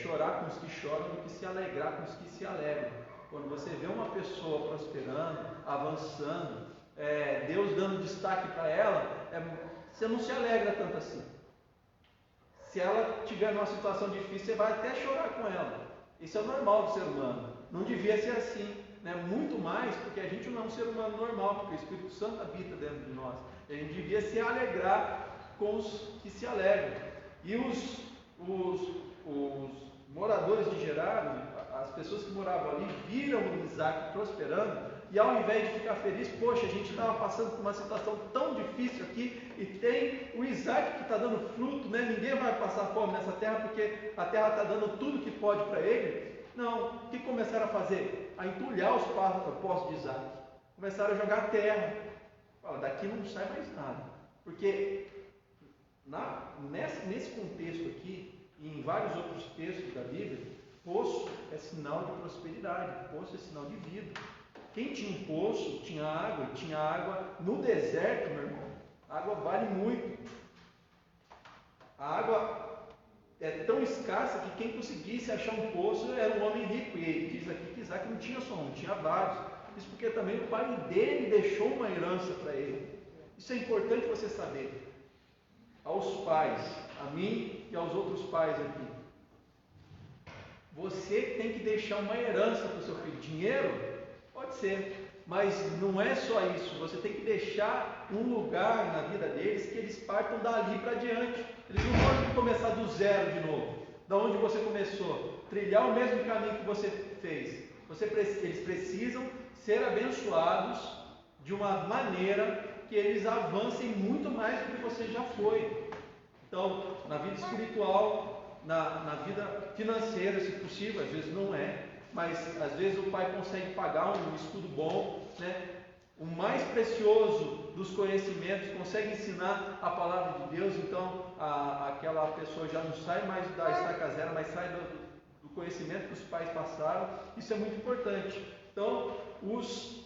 Speaker 5: chorar com os que choram do que se alegrar com os que se alegram. Quando você vê uma pessoa prosperando, avançando, Deus dando destaque para ela, você não se alegra tanto assim. Se ela estiver numa situação difícil, você vai até chorar com ela. Isso é normal do ser humano. Não devia ser assim, né? Muito mais porque a gente não é um ser humano normal, porque o Espírito Santo habita dentro de nós. A gente devia se alegrar com os que se alegram. E os moradores de Gerar, as pessoas que moravam ali, viram o Isaac prosperando, e ao invés de ficar feliz, poxa, a gente estava passando por uma situação tão difícil aqui, e tem o Isaac que está dando fruto, né? Ninguém vai passar fome nessa terra, porque a terra está dando tudo que pode para ele. Não, o que começaram a fazer? A entulhar os poços de Isaac. Começaram a jogar terra. Fala, daqui não sai mais nada. Porque nesse contexto aqui, e em vários outros textos da Bíblia, poço é sinal de prosperidade, poço é sinal de vida. Quem tinha um poço, tinha água no deserto, meu irmão. A água vale muito. A água é tão escassa que quem conseguisse achar um poço era um homem rico. E ele diz aqui que Isaac não tinha só um, tinha vários. Isso porque também o pai dele deixou uma herança para ele. Isso é importante você saber. Aos pais, a mim e aos outros pais aqui. Você tem que deixar uma herança para o seu filho. Dinheiro? Pode ser. Mas não é só isso. Você tem que deixar um lugar na vida deles que eles partam dali para diante. Eles não podem começar do zero de novo. da onde você começou, trilhar o mesmo caminho que você fez. Eles precisam ser abençoados de uma maneira que eles avancem muito mais do que você já foi. Então, na vida espiritual, na vida financeira, se possível, às vezes não é, mas às vezes o pai consegue pagar um estudo bom, né? O mais precioso dos conhecimentos, consegue ensinar a palavra de Deus, então aquela pessoa já não sai mais da estaca zero, mas sai do conhecimento que os pais passaram. Isso é muito importante. Então, os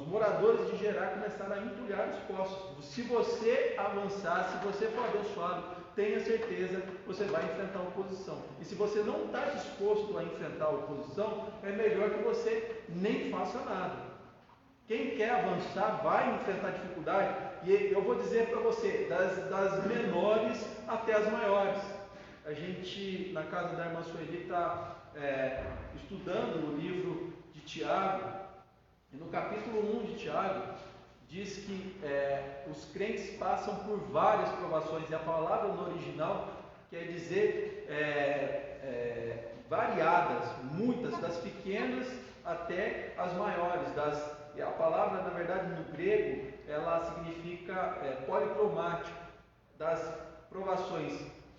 Speaker 5: moradores de Gerar começaram a entulhar os poços. Se você avançar, se você for abençoado, tenha certeza que você vai enfrentar oposição. E se você não está disposto a enfrentar a oposição, é melhor que você nem faça nada. Quem quer avançar vai enfrentar dificuldade, e eu vou dizer para você, das menores até as maiores. A gente, na casa da irmã Sueli, está estudando o livro de Tiago, e no capítulo 1 de Tiago, diz que os crentes passam por várias provações, e a palavra no original quer dizer variadas, muitas, das pequenas até as maiores, a palavra, na verdade, no grego, ela significa policromático, das provações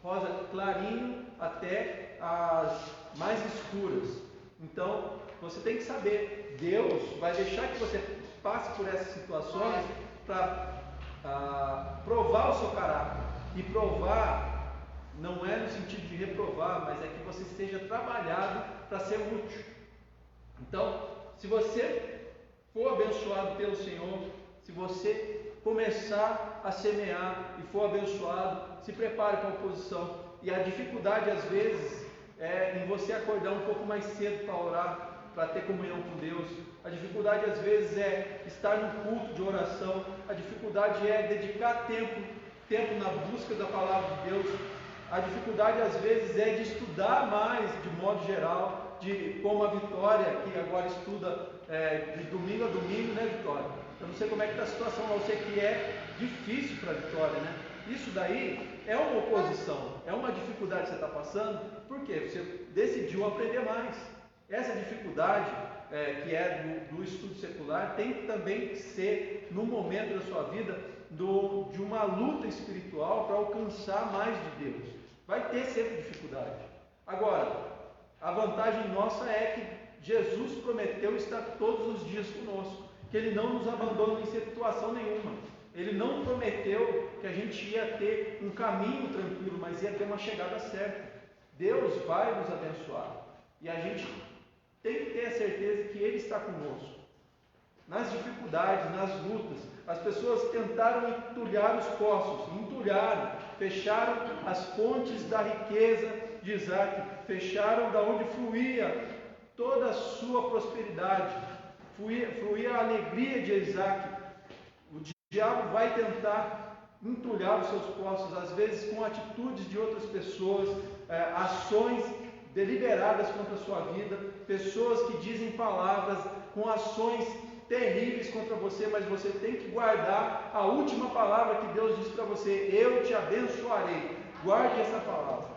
Speaker 5: rosa clarinho até as mais escuras. Então, você tem que saber, Deus vai deixar que você passe por essas situações para provar o seu caráter. E provar não é no sentido de reprovar, mas é que você seja trabalhado para ser útil. Então, se você for abençoado pelo Senhor, se você começar a semear e for abençoado, se prepare para a oposição. E a dificuldade às vezes é em você acordar um pouco mais cedo para orar, para ter comunhão com Deus. A dificuldade às vezes é estar no culto de oração. A dificuldade é dedicar tempo na busca da palavra de Deus. A dificuldade às vezes é de estudar mais, de modo geral, como a Vitória, que agora estuda de domingo a domingo, né, Vitória? Eu não sei como é que está a situação, eu sei que é difícil para a Vitória, né? Isso daí é uma oposição, é uma dificuldade que você está passando, porque você decidiu aprender mais. Essa dificuldade que é do estudo secular tem que também ser, no momento da sua vida, de uma luta espiritual para alcançar mais de Deus. Vai ter sempre dificuldade. Agora, a vantagem nossa é que Jesus prometeu estar todos os dias conosco, que Ele não nos abandona em situação nenhuma. Ele não prometeu que a gente ia ter um caminho tranquilo, mas ia ter uma chegada certa. Deus vai nos abençoar, e a gente tem que ter a certeza que Ele está conosco. Nas dificuldades, nas lutas, as pessoas tentaram entulhar os poços, fecharam as fontes da riqueza de Isaac, fecharam da onde fluía toda a sua prosperidade, fluía a alegria de Isaac. O diabo vai tentar entulhar os seus poços, às vezes com atitudes de outras pessoas, ações deliberadas contra a sua vida, pessoas que dizem palavras com ações terríveis contra você, mas você tem que guardar a última palavra que Deus diz para você: eu te abençoarei. Guarde essa palavra,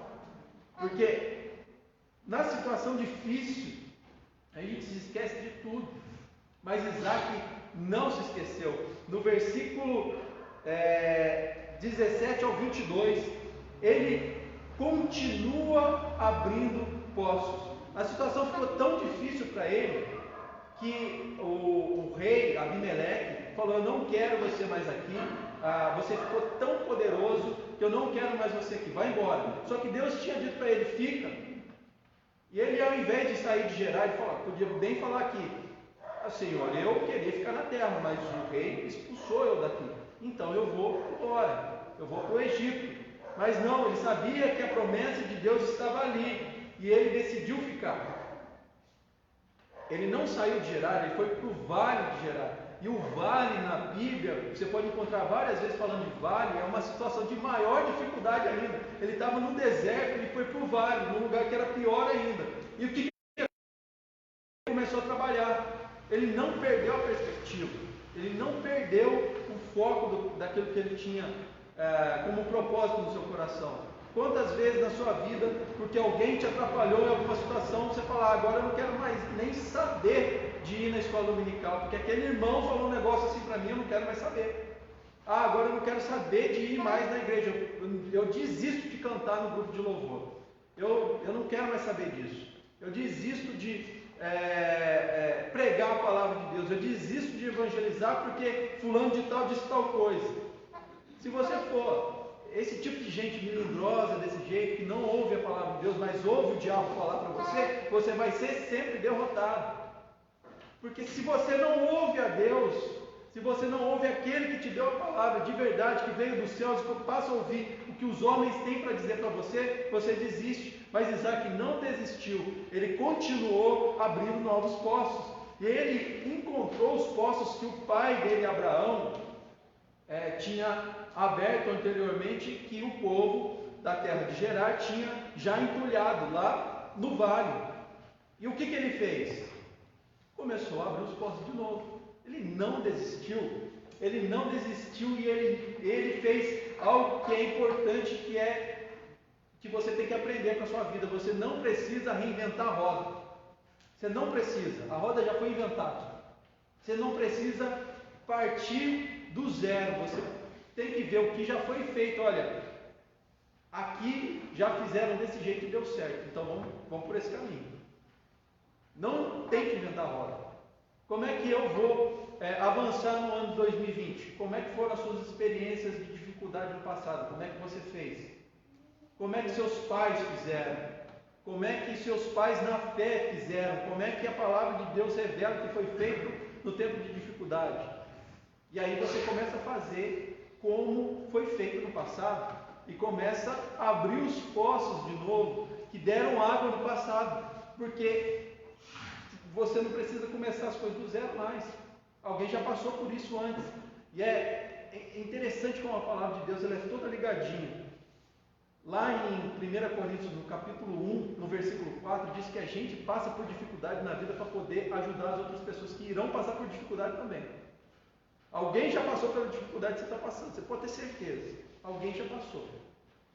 Speaker 5: porque na situação difícil a gente se esquece de tudo, mas Isaac não se esqueceu. No versículo 17 ao 22, ele continua abrindo poços. A situação ficou tão difícil para ele que o rei Abimeleque falou: eu não quero você mais aqui, você ficou tão poderoso que eu não quero mais você aqui, vai embora. Só que Deus tinha dito para ele: fica. E ele, ao invés de sair de Gerar, ele podia bem falar aqui: Senhor, eu queria ficar na terra, mas o rei expulsou eu daqui, então eu vou embora, eu vou para o Egito. Mas não, ele sabia que a promessa de Deus estava ali, e ele decidiu ficar. Ele não saiu de Gerar, ele foi para o vale de Gerar. E o vale na Bíblia, você pode encontrar várias vezes falando de vale, é uma situação de maior dificuldade ainda. Ele estava no deserto e foi para o vale, num lugar que era pior ainda. E o que ele começou a trabalhar? Ele não perdeu a perspectiva, ele não perdeu o foco daquilo que ele tinha como propósito no seu coração? Quantas vezes na sua vida, porque alguém te atrapalhou em alguma situação, você fala, agora eu não quero mais nem saber de ir na escola dominical, porque aquele irmão falou um negócio assim para mim, eu não quero mais saber. Agora eu não quero saber de ir mais na igreja, eu desisto de cantar no grupo de louvor, eu não quero mais saber disso, eu desisto de pregar a palavra de Deus, eu desisto de evangelizar porque fulano de tal disse tal coisa. Se você for esse tipo de gente melindrosa desse jeito, que não ouve a palavra de Deus, mas ouve o diabo falar para você, você vai ser sempre derrotado. Porque se você não ouve a Deus, se você não ouve aquele que te deu a palavra de verdade, que veio dos céus, e passa a ouvir o que os homens têm para dizer para você, você desiste. Mas Isaac não desistiu, ele continuou abrindo novos poços. E ele encontrou os poços que o pai dele, Abraão, tinha aberto anteriormente, que o povo da terra de Gerar tinha já entulhado lá no vale. E o que ele fez? Começou a abrir os poços de novo. Ele não desistiu e ele fez algo que é importante, que você tem que aprender com a sua vida. Você não precisa reinventar a roda. Você não precisa, a roda já foi inventada. Você não precisa partir do zero, você tem que ver o que já foi feito. Olha, aqui já fizeram desse jeito e deu certo, então vamos por esse caminho. Não tem que inventar a roda. Como é que eu vou avançar no ano de 2020? Como é que foram as suas experiências de dificuldade no passado? Como é que você fez? Como é que seus pais fizeram? Como é que seus pais na fé fizeram? Como é que a palavra de Deus revela que foi feito no tempo de dificuldade? E aí você começa a fazer como foi feito no passado e começa a abrir os poços de novo que deram água no passado, porque você não precisa começar as coisas do zero mais. Alguém já passou por isso antes. E é interessante como a palavra de Deus ela é toda ligadinha. Lá em 1 Coríntios, no capítulo 1, no versículo 4, diz que a gente passa por dificuldade na vida para poder ajudar as outras pessoas que irão passar por dificuldade também. Alguém já passou pela dificuldade que você está passando, você pode ter certeza. Alguém já passou.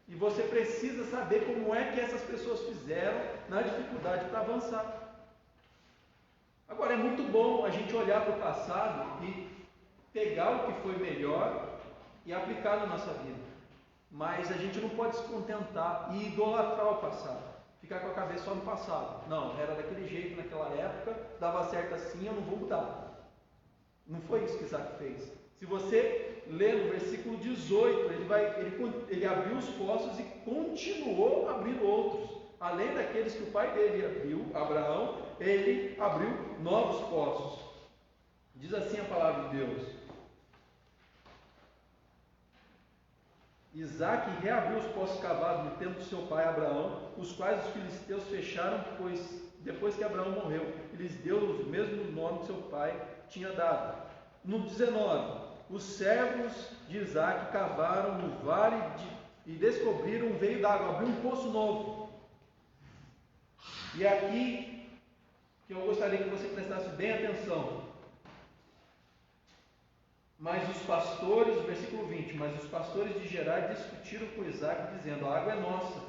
Speaker 5: E você precisa saber como é que essas pessoas fizeram na dificuldade para avançar. Agora, é muito bom a gente olhar para o passado e pegar o que foi melhor e aplicar na nossa vida. Mas a gente não pode se contentar e idolatrar o passado, ficar com a cabeça só no passado. Não, era daquele jeito naquela época, dava certo assim, eu não vou mudar. Não foi isso que Isaac fez. Se você ler no versículo 18, ele abriu os poços e continuou abrindo outros. Além daqueles que o pai dele abriu, Abraão, ele abriu novos poços. Diz assim a palavra de Deus: Isaac reabriu os poços cavados no tempo do seu pai Abraão, os quais os filisteus fecharam, pois depois que Abraão morreu, ele lhes deu o mesmo nome que seu pai tinha dado. No 19, os servos de Isaac cavaram no vale e descobriram um veio d'água, abriu um poço novo. E aqui que eu gostaria que você prestasse bem atenção. Mas os pastores, versículo 20, mas os pastores de Gerar discutiram com Isaac, dizendo: a água é nossa.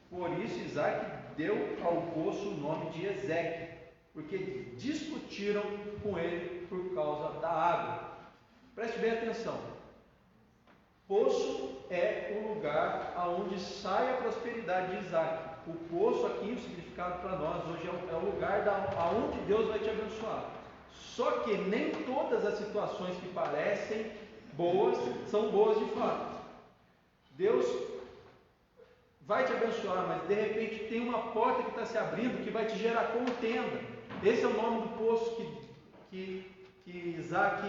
Speaker 5: Por isso Isaac deu ao poço o nome de Ezeque, porque discutiram com ele por causa da água. Preste bem atenção. Poço é o lugar aonde sai a prosperidade de Isaac. O poço aqui, o significado para nós hoje é o lugar aonde Deus vai te abençoar. Só que nem todas as situações que parecem boas são boas de fato. Deus vai te abençoar, mas de repente tem uma porta que está se abrindo que vai te gerar contenda. Esse é o nome do poço que Isaac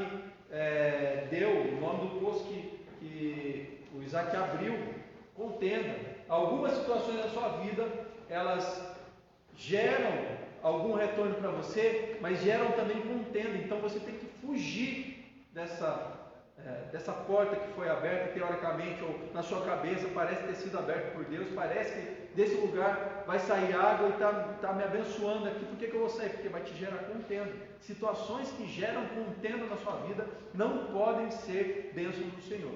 Speaker 5: deu, o nome do poço que o Isaac abriu, contenda. Algumas situações da sua vida, elas geram algum retorno para você, mas geram também contenda. Então você tem que fugir dessa porta que foi aberta teoricamente, ou na sua cabeça parece ter sido aberta por Deus, parece que desse lugar vai sair água e está me abençoando aqui. Por que eu vou sair? Porque vai te gerar contenda. Situações que geram contenda na sua vida não podem ser bênçãos do Senhor.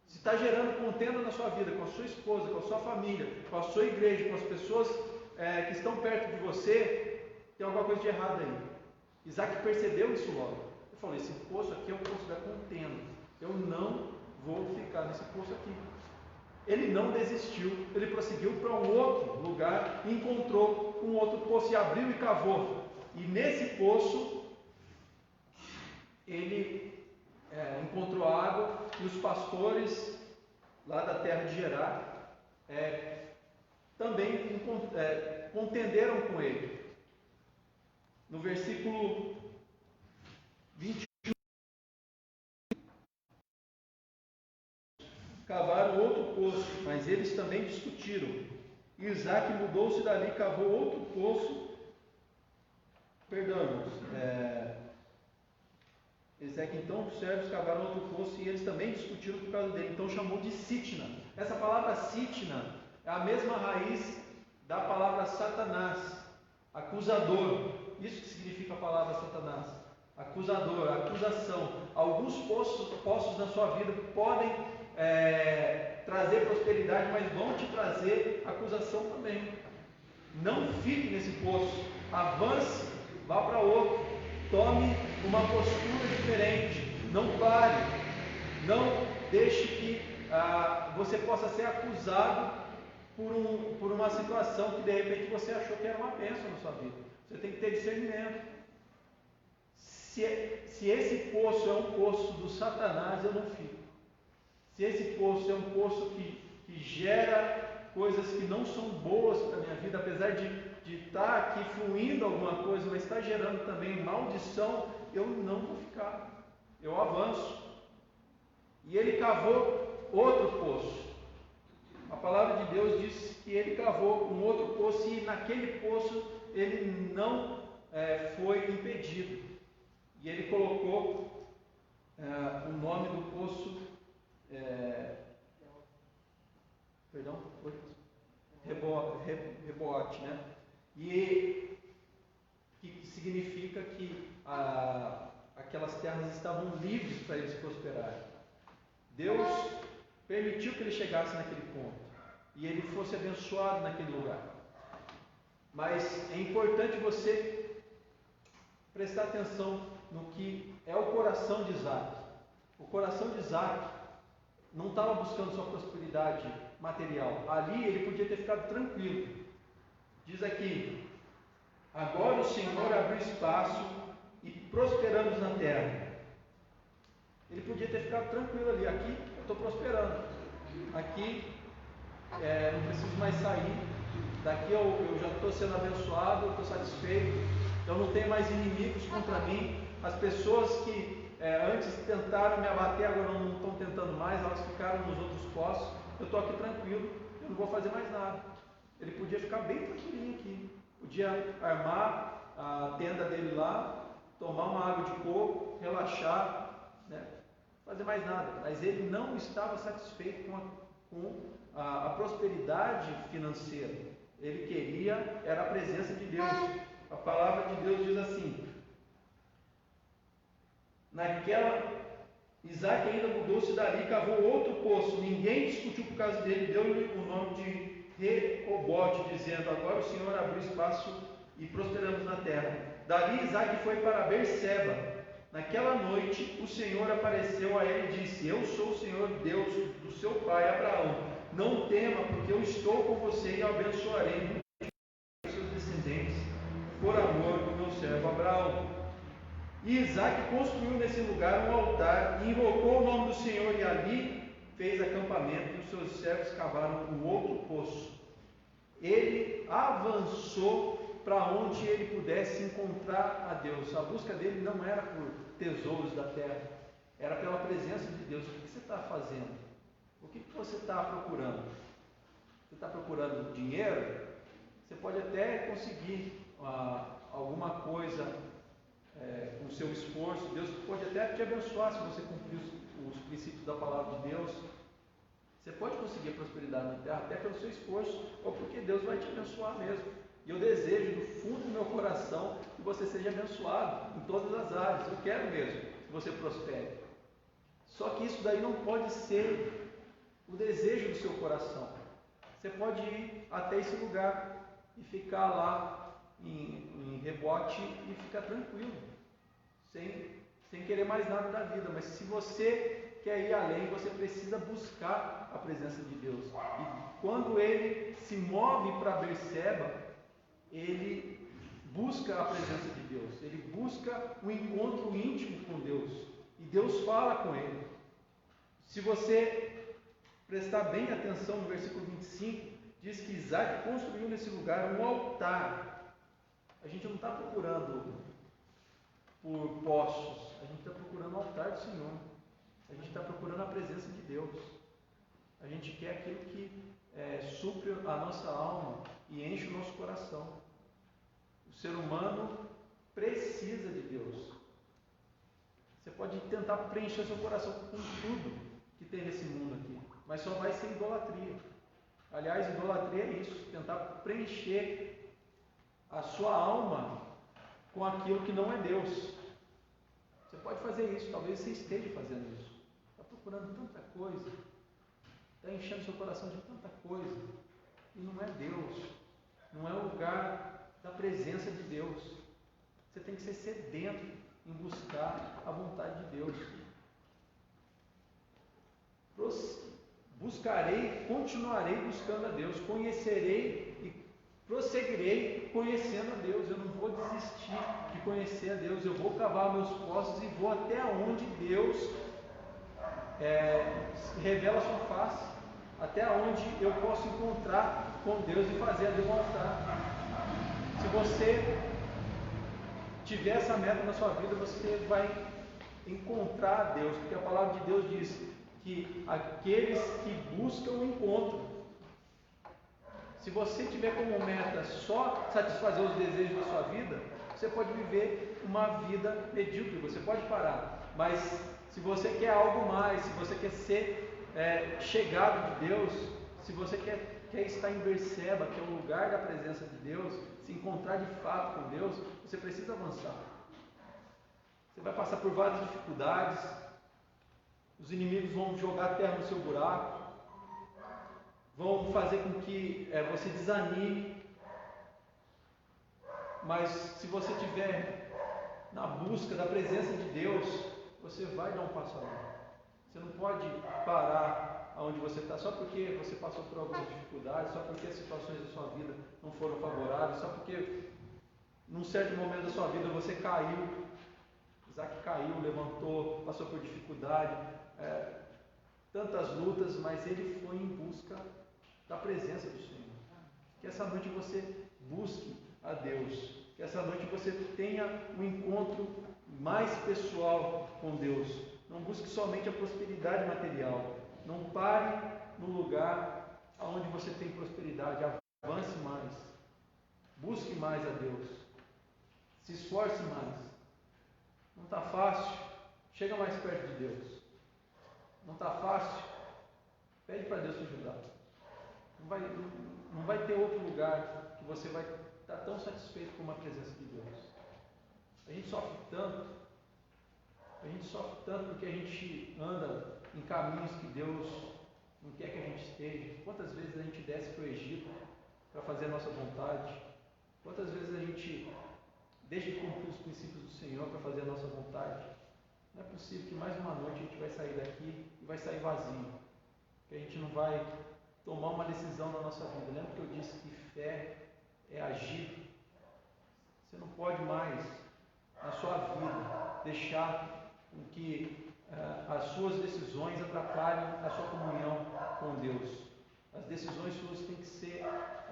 Speaker 5: se está gerando contenda na sua vida, com a sua esposa, com a sua família, com a sua igreja, com as pessoas que estão perto de você, tem alguma coisa de errado aí. Isaac percebeu isso logo. Ele falou: esse poço aqui é o poço da contenda. Eu não vou ficar nesse poço aqui. Ele não desistiu, ele prosseguiu para um outro lugar, encontrou um outro poço e abriu e cavou. E nesse poço, ele encontrou água, e os pastores lá da terra de Gerar também contenderam com ele. No versículo 21, cavaram outro poço, mas eles também discutiram. E Isaac mudou-se dali, cavou outro poço. Ezequiel, então, os servos cavaram outro poço e eles também discutiram por causa dele. Então chamou de Sitna. Essa palavra Sitna é a mesma raiz da palavra Satanás, acusador. Isso que significa a palavra Satanás, acusador, acusação. Alguns poços na sua vida podem trazer prosperidade, mas vão te trazer acusação também. Não fique nesse poço, avance, vá para outro, tome uma postura diferente, não pare, não deixe que você possa ser acusado por uma situação que de repente você achou que era uma bênção na sua vida. Você tem que ter discernimento. Se esse poço é um poço do Satanás, eu não fico. Se esse poço é um poço que gera coisas que não são boas para a minha vida, apesar de estar aqui fluindo alguma coisa, mas está gerando também maldição, eu não vou ficar, eu avanço. E ele cavou outro poço. A palavra de Deus diz que ele cavou um outro poço e naquele poço ele não foi impedido. E ele colocou o nome do poço, Reboate, né? E que significa que aquelas terras estavam livres para eles prosperarem. Deus permitiu que ele chegasse naquele ponto e ele fosse abençoado naquele lugar. Mas é importante você prestar atenção no que é o coração de Isaac. O coração de Isaac não estava buscando sua prosperidade material. Ali ele podia ter ficado tranquilo. Diz aqui: agora o Senhor abriu espaço e prosperamos na terra. Ele podia ter ficado tranquilo ali. Aqui eu estou prosperando. Aqui não preciso mais sair. Daqui eu já estou sendo abençoado, eu estou satisfeito. Eu não tenho mais inimigos contra mim. As pessoas que antes tentaram me abater, agora não estão tentando mais, elas ficaram nos outros poços. Eu estou aqui tranquilo, eu não vou fazer mais nada. Ele podia ficar bem tranquilinho aqui. Podia armar a tenda dele lá, tomar uma água de coco, relaxar, né? Fazer mais nada. Mas ele não estava satisfeito com a prosperidade financeira. Ele queria, era a presença de Deus. A palavra de Deus diz assim: Isaac ainda mudou-se dali e cavou outro poço. Ninguém discutiu por causa dele, deu-lhe o nome de Rehobote, dizendo: agora o Senhor abriu espaço e prosperamos na terra. Dali Isaac foi para Berseba. Naquela noite o Senhor apareceu a ele e disse: eu sou o Senhor Deus do seu pai Abraão. Não tema, porque eu estou com você e abençoarei os seus descendentes por amor do meu servo Abraão. E Isaac construiu nesse lugar um altar e invocou o nome do Senhor, e ali fez acampamento, e os seus servos cavaram um outro poço. Ele avançou para onde ele pudesse encontrar a Deus. A busca dele não era por tesouros da terra, era pela presença de Deus. O que você está fazendo? O que você está procurando? Você está procurando dinheiro? Você pode até conseguir alguma coisa com o seu esforço. Deus pode até te abençoar se você cumprir os princípios da palavra de Deus. Você pode conseguir a prosperidade na terra até pelo seu esforço, ou porque Deus vai te abençoar mesmo. E eu desejo do fundo do meu coração que você seja abençoado em todas as áreas. Eu quero mesmo que você prospere. Só que isso daí não pode ser o desejo do seu coração. Você pode ir até esse lugar e ficar lá em rebote e ficar tranquilo, sem querer mais nada da vida. Mas se você quer ir além, você precisa buscar a presença de Deus. E quando ele se move para Berseba, ele busca a presença de Deus, ele busca um encontro íntimo com Deus, e Deus fala com ele. Se você prestar bem atenção no versículo 25, diz que Isaac construiu nesse lugar um altar. A gente não está procurando por postos, a gente está procurando o altar do Senhor, a gente está procurando a presença de Deus, a gente quer aquilo que supre a nossa alma e enche o nosso coração. O ser humano precisa de Deus. Você pode tentar preencher seu coração com tudo que tem nesse mundo aqui, mas só vai ser idolatria. Aliás, idolatria é isso, tentar preencher a sua alma com aquilo que não é Deus. Você pode fazer isso, talvez você esteja fazendo isso. Está procurando tanta coisa, está enchendo seu coração de tanta coisa, e não é Deus, não é o lugar da presença de Deus. Você tem que ser sedento em buscar a vontade de Deus. Buscarei, continuarei buscando a Deus, conhecerei e prosseguirei conhecendo a Deus. Eu não vou desistir de conhecer a Deus, eu vou cavar meus poços e vou até onde Deus revela a sua face, até onde eu posso encontrar com Deus e fazer ali um altar. Se você tiver essa meta na sua vida, você vai encontrar a Deus, porque a palavra de Deus diz que aqueles que buscam encontram. Se você tiver como meta só satisfazer os desejos da sua vida, você pode viver uma vida medíocre, você pode parar. Mas se você quer algo mais, se você quer ser chegado de Deus, se você quer estar em Berseba, que é o lugar da presença de Deus, se encontrar de fato com Deus, você precisa avançar. Você vai passar por várias dificuldades, os inimigos vão jogar terra no seu buraco, vão fazer com que você desanime, mas se você estiver na busca da presença de Deus, você vai dar um passo além. Você não pode parar onde você está só porque você passou por algumas dificuldades, só porque as situações da sua vida não foram favoráveis, só porque num certo momento da sua vida você caiu. Isaac caiu, levantou, passou por dificuldade, tantas lutas, mas ele foi em busca da presença do Senhor. Que essa noite você busque a Deus, que essa noite você tenha um encontro mais pessoal com Deus. Não busque somente a prosperidade material, não pare no lugar onde você tem prosperidade, avance mais, busque mais a Deus, se esforce mais. Não está fácil, chega mais perto de Deus. Não está fácil, pede para Deus te ajudar. Não vai ter outro lugar que você vai estar tão satisfeito com a presença de Deus. A gente sofre tanto porque a gente anda em caminhos que Deus não quer que a gente esteja. Quantas vezes a gente desce para o Egito para fazer a nossa vontade? Quantas vezes a gente deixa de cumprir os princípios do Senhor para fazer a nossa vontade? Não é possível que mais uma noite a gente vai sair daqui e vai sair vazio, que a gente não vai tomar uma decisão na nossa vida. Lembra que eu disse que fé é agir? Você não pode mais, na sua vida, deixar que as suas decisões atrapalhem a sua comunhão com Deus. As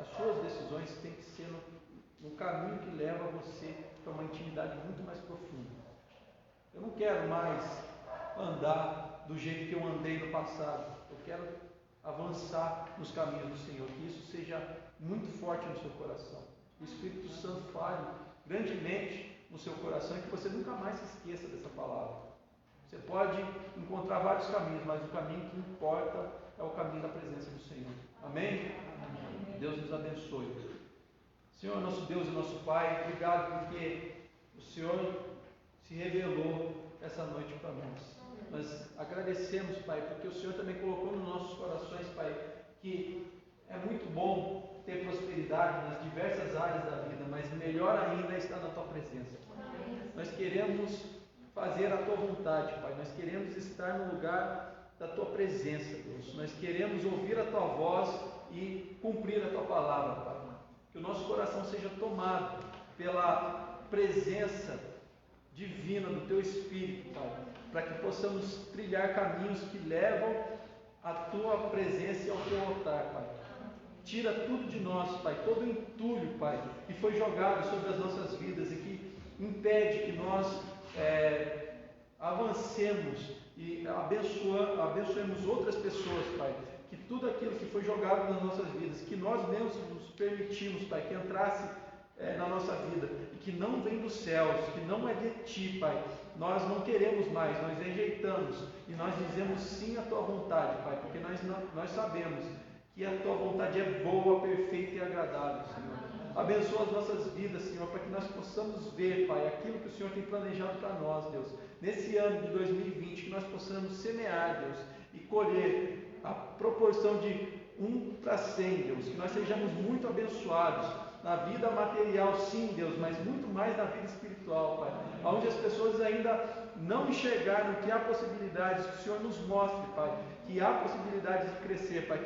Speaker 5: suas decisões têm que ser no caminho que leva você para uma intimidade muito mais profunda. Eu não quero mais andar do jeito que eu andei no passado. Eu quero avançar nos caminhos do Senhor, que isso seja muito forte no seu coração. O Espírito Santo fale grandemente no seu coração e que você nunca mais se esqueça dessa palavra. Você pode encontrar vários caminhos, mas o caminho que importa é o caminho da presença do Senhor. Amém? Amém. Deus nos abençoe. Senhor, nosso Deus e nosso Pai, obrigado porque o Senhor se revelou essa noite para nós. Nós agradecemos, Pai, porque o Senhor também colocou nos nossos corações, Pai, que é muito bom ter prosperidade nas diversas áreas da vida, mas melhor ainda é estar na Tua presença, Pai. Nós queremos fazer a Tua vontade, Pai. Nós queremos estar no lugar da Tua presença, Deus. Nós queremos ouvir a Tua voz e cumprir a Tua palavra, Pai. Que o nosso coração seja tomado pela presença divina do Teu Espírito, Pai, para que possamos trilhar caminhos que levam à Tua presença e ao Teu altar, Pai. Tira tudo de nós, Pai, todo o entulho, Pai, que foi jogado sobre as nossas vidas e que impede que nós avancemos e abençoemos outras pessoas, Pai. Que tudo aquilo que foi jogado nas nossas vidas, que nós mesmos nos permitimos, Pai, que entrasse na nossa vida e que não vem dos céus, que não é de Ti, Pai, nós não queremos mais, nós rejeitamos e nós dizemos sim à Tua vontade, Pai, porque nós sabemos que a Tua vontade é boa, perfeita e agradável, Senhor. Abençoa as nossas vidas, Senhor, para que nós possamos ver, Pai, aquilo que o Senhor tem planejado para nós, Deus, nesse ano de 2020, que nós possamos semear, Deus, e colher a proporção de 1 para 100, Deus, que nós sejamos muito abençoados na vida material, sim, Deus, mas muito mais na vida espiritual, Pai, onde as pessoas ainda não enxergaram que há possibilidades, que o Senhor nos mostre, Pai, que há possibilidades de crescer, Pai,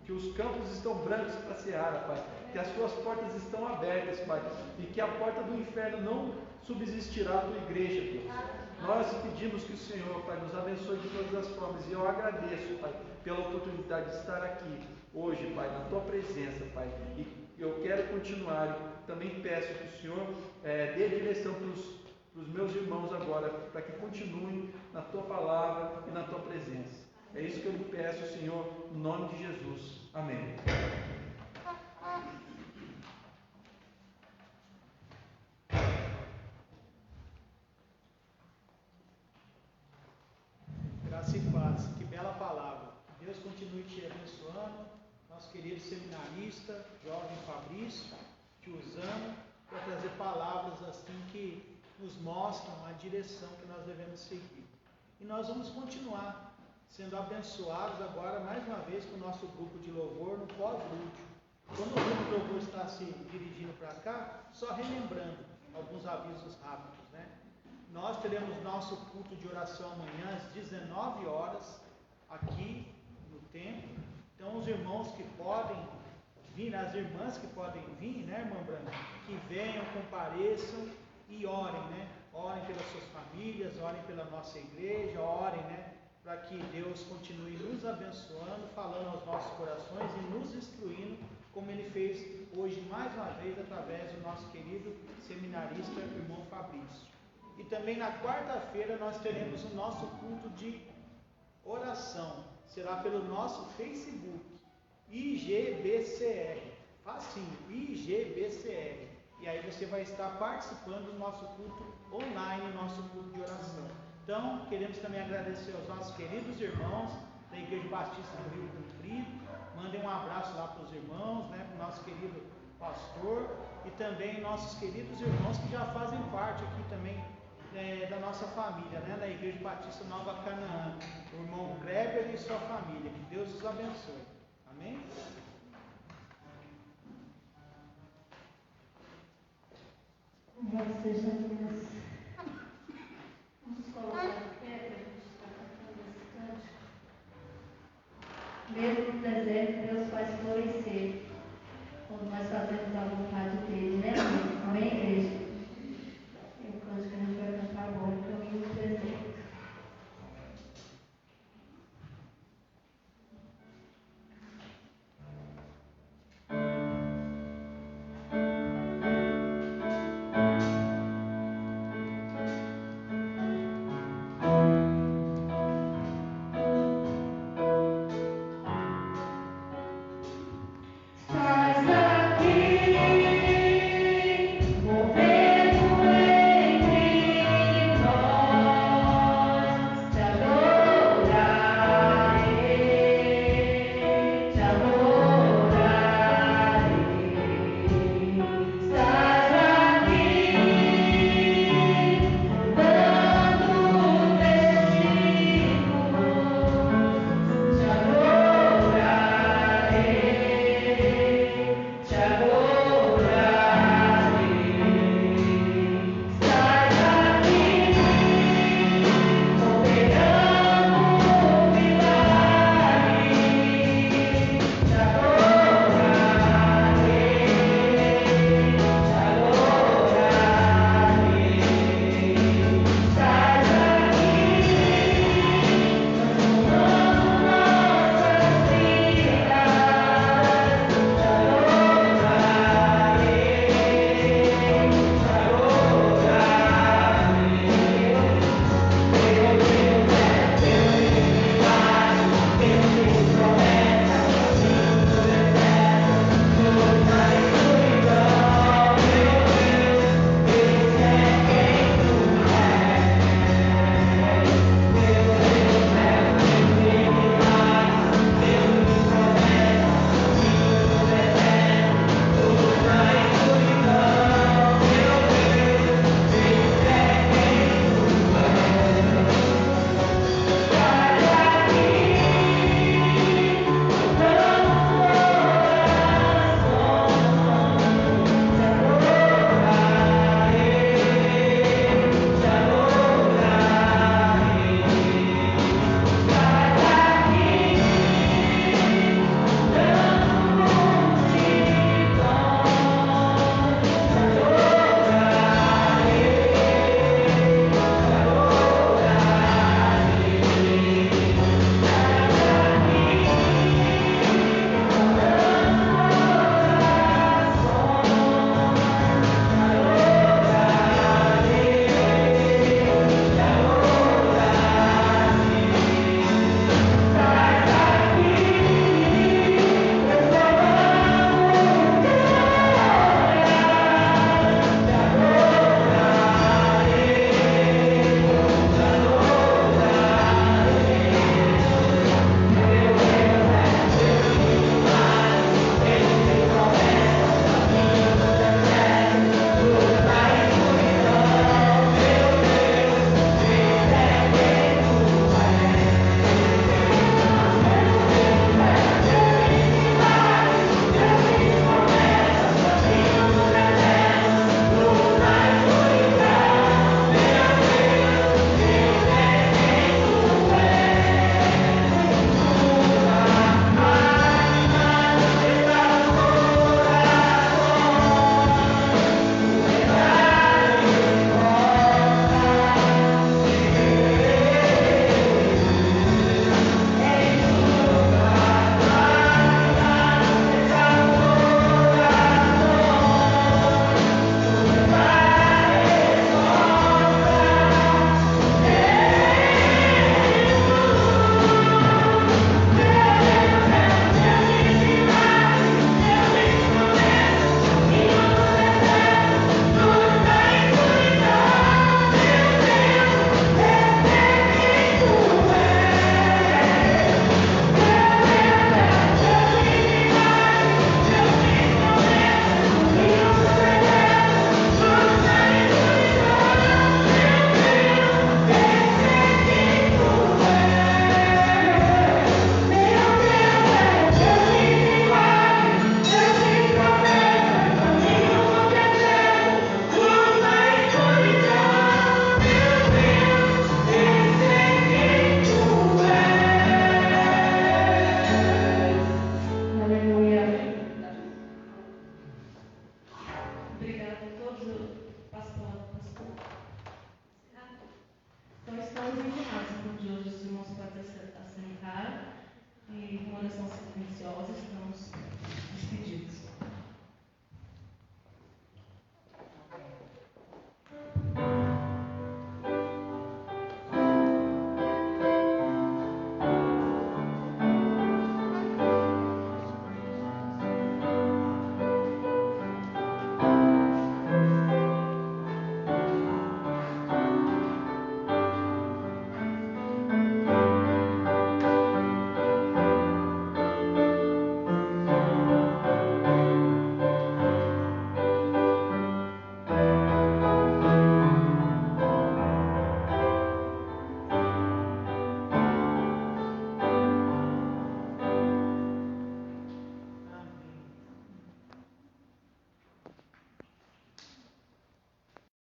Speaker 5: que os campos estão brancos para a seara, Pai, que as Tuas portas estão abertas, Pai, e que a porta do inferno não subsistirá à Tua igreja, Deus. Nós pedimos que o Senhor, Pai, nos abençoe de todas as formas, e eu agradeço, Pai, pela oportunidade de estar aqui hoje, Pai, na Tua presença, Pai, e eu quero continuar, e também peço que o Senhor dê direção para os meus irmãos agora, para que continuem na Tua palavra e na Tua presença. É isso que eu lhe peço, Senhor, no nome de Jesus. Amém.
Speaker 1: Graça e paz, que bela palavra. Que Deus continue te abençoando, nosso querido seminarista, jovem Fabrício, te usando para trazer palavras assim que nos mostram a direção que nós devemos seguir. E nós vamos continuar sendo abençoados agora, mais uma vez, com o nosso grupo de louvor no pós-lúdio. Quando o grupo de louvor está se dirigindo para cá, só relembrando alguns avisos rápidos, né? Nós teremos nosso culto de oração amanhã às 19 horas, aqui no templo. Então, os irmãos que podem vir, as irmãs que podem vir, né, irmã Branca, que venham, compareçam e orem, né? Orem pelas suas famílias, orem pela nossa igreja, orem, né? Para que Deus continue nos abençoando, falando aos nossos corações e nos instruindo, como Ele fez hoje mais uma vez através do nosso querido seminarista, irmão Fabrício. E também na quarta-feira nós teremos o nosso culto de oração. Será pelo nosso Facebook, IGBCR. Facinho, IGBCR. E aí você vai estar participando do nosso culto online, nosso culto de oração. Então, queremos também agradecer aos nossos queridos irmãos da Igreja Batista do Rio Comprido. Mandem um abraço lá para os irmãos, né, para o nosso querido pastor e também nossos queridos irmãos que já fazem parte aqui também da nossa família, né, da Igreja Batista Nova Canaã, o irmão Greber e sua família. Que Deus os abençoe. Amém?
Speaker 2: Louvado seja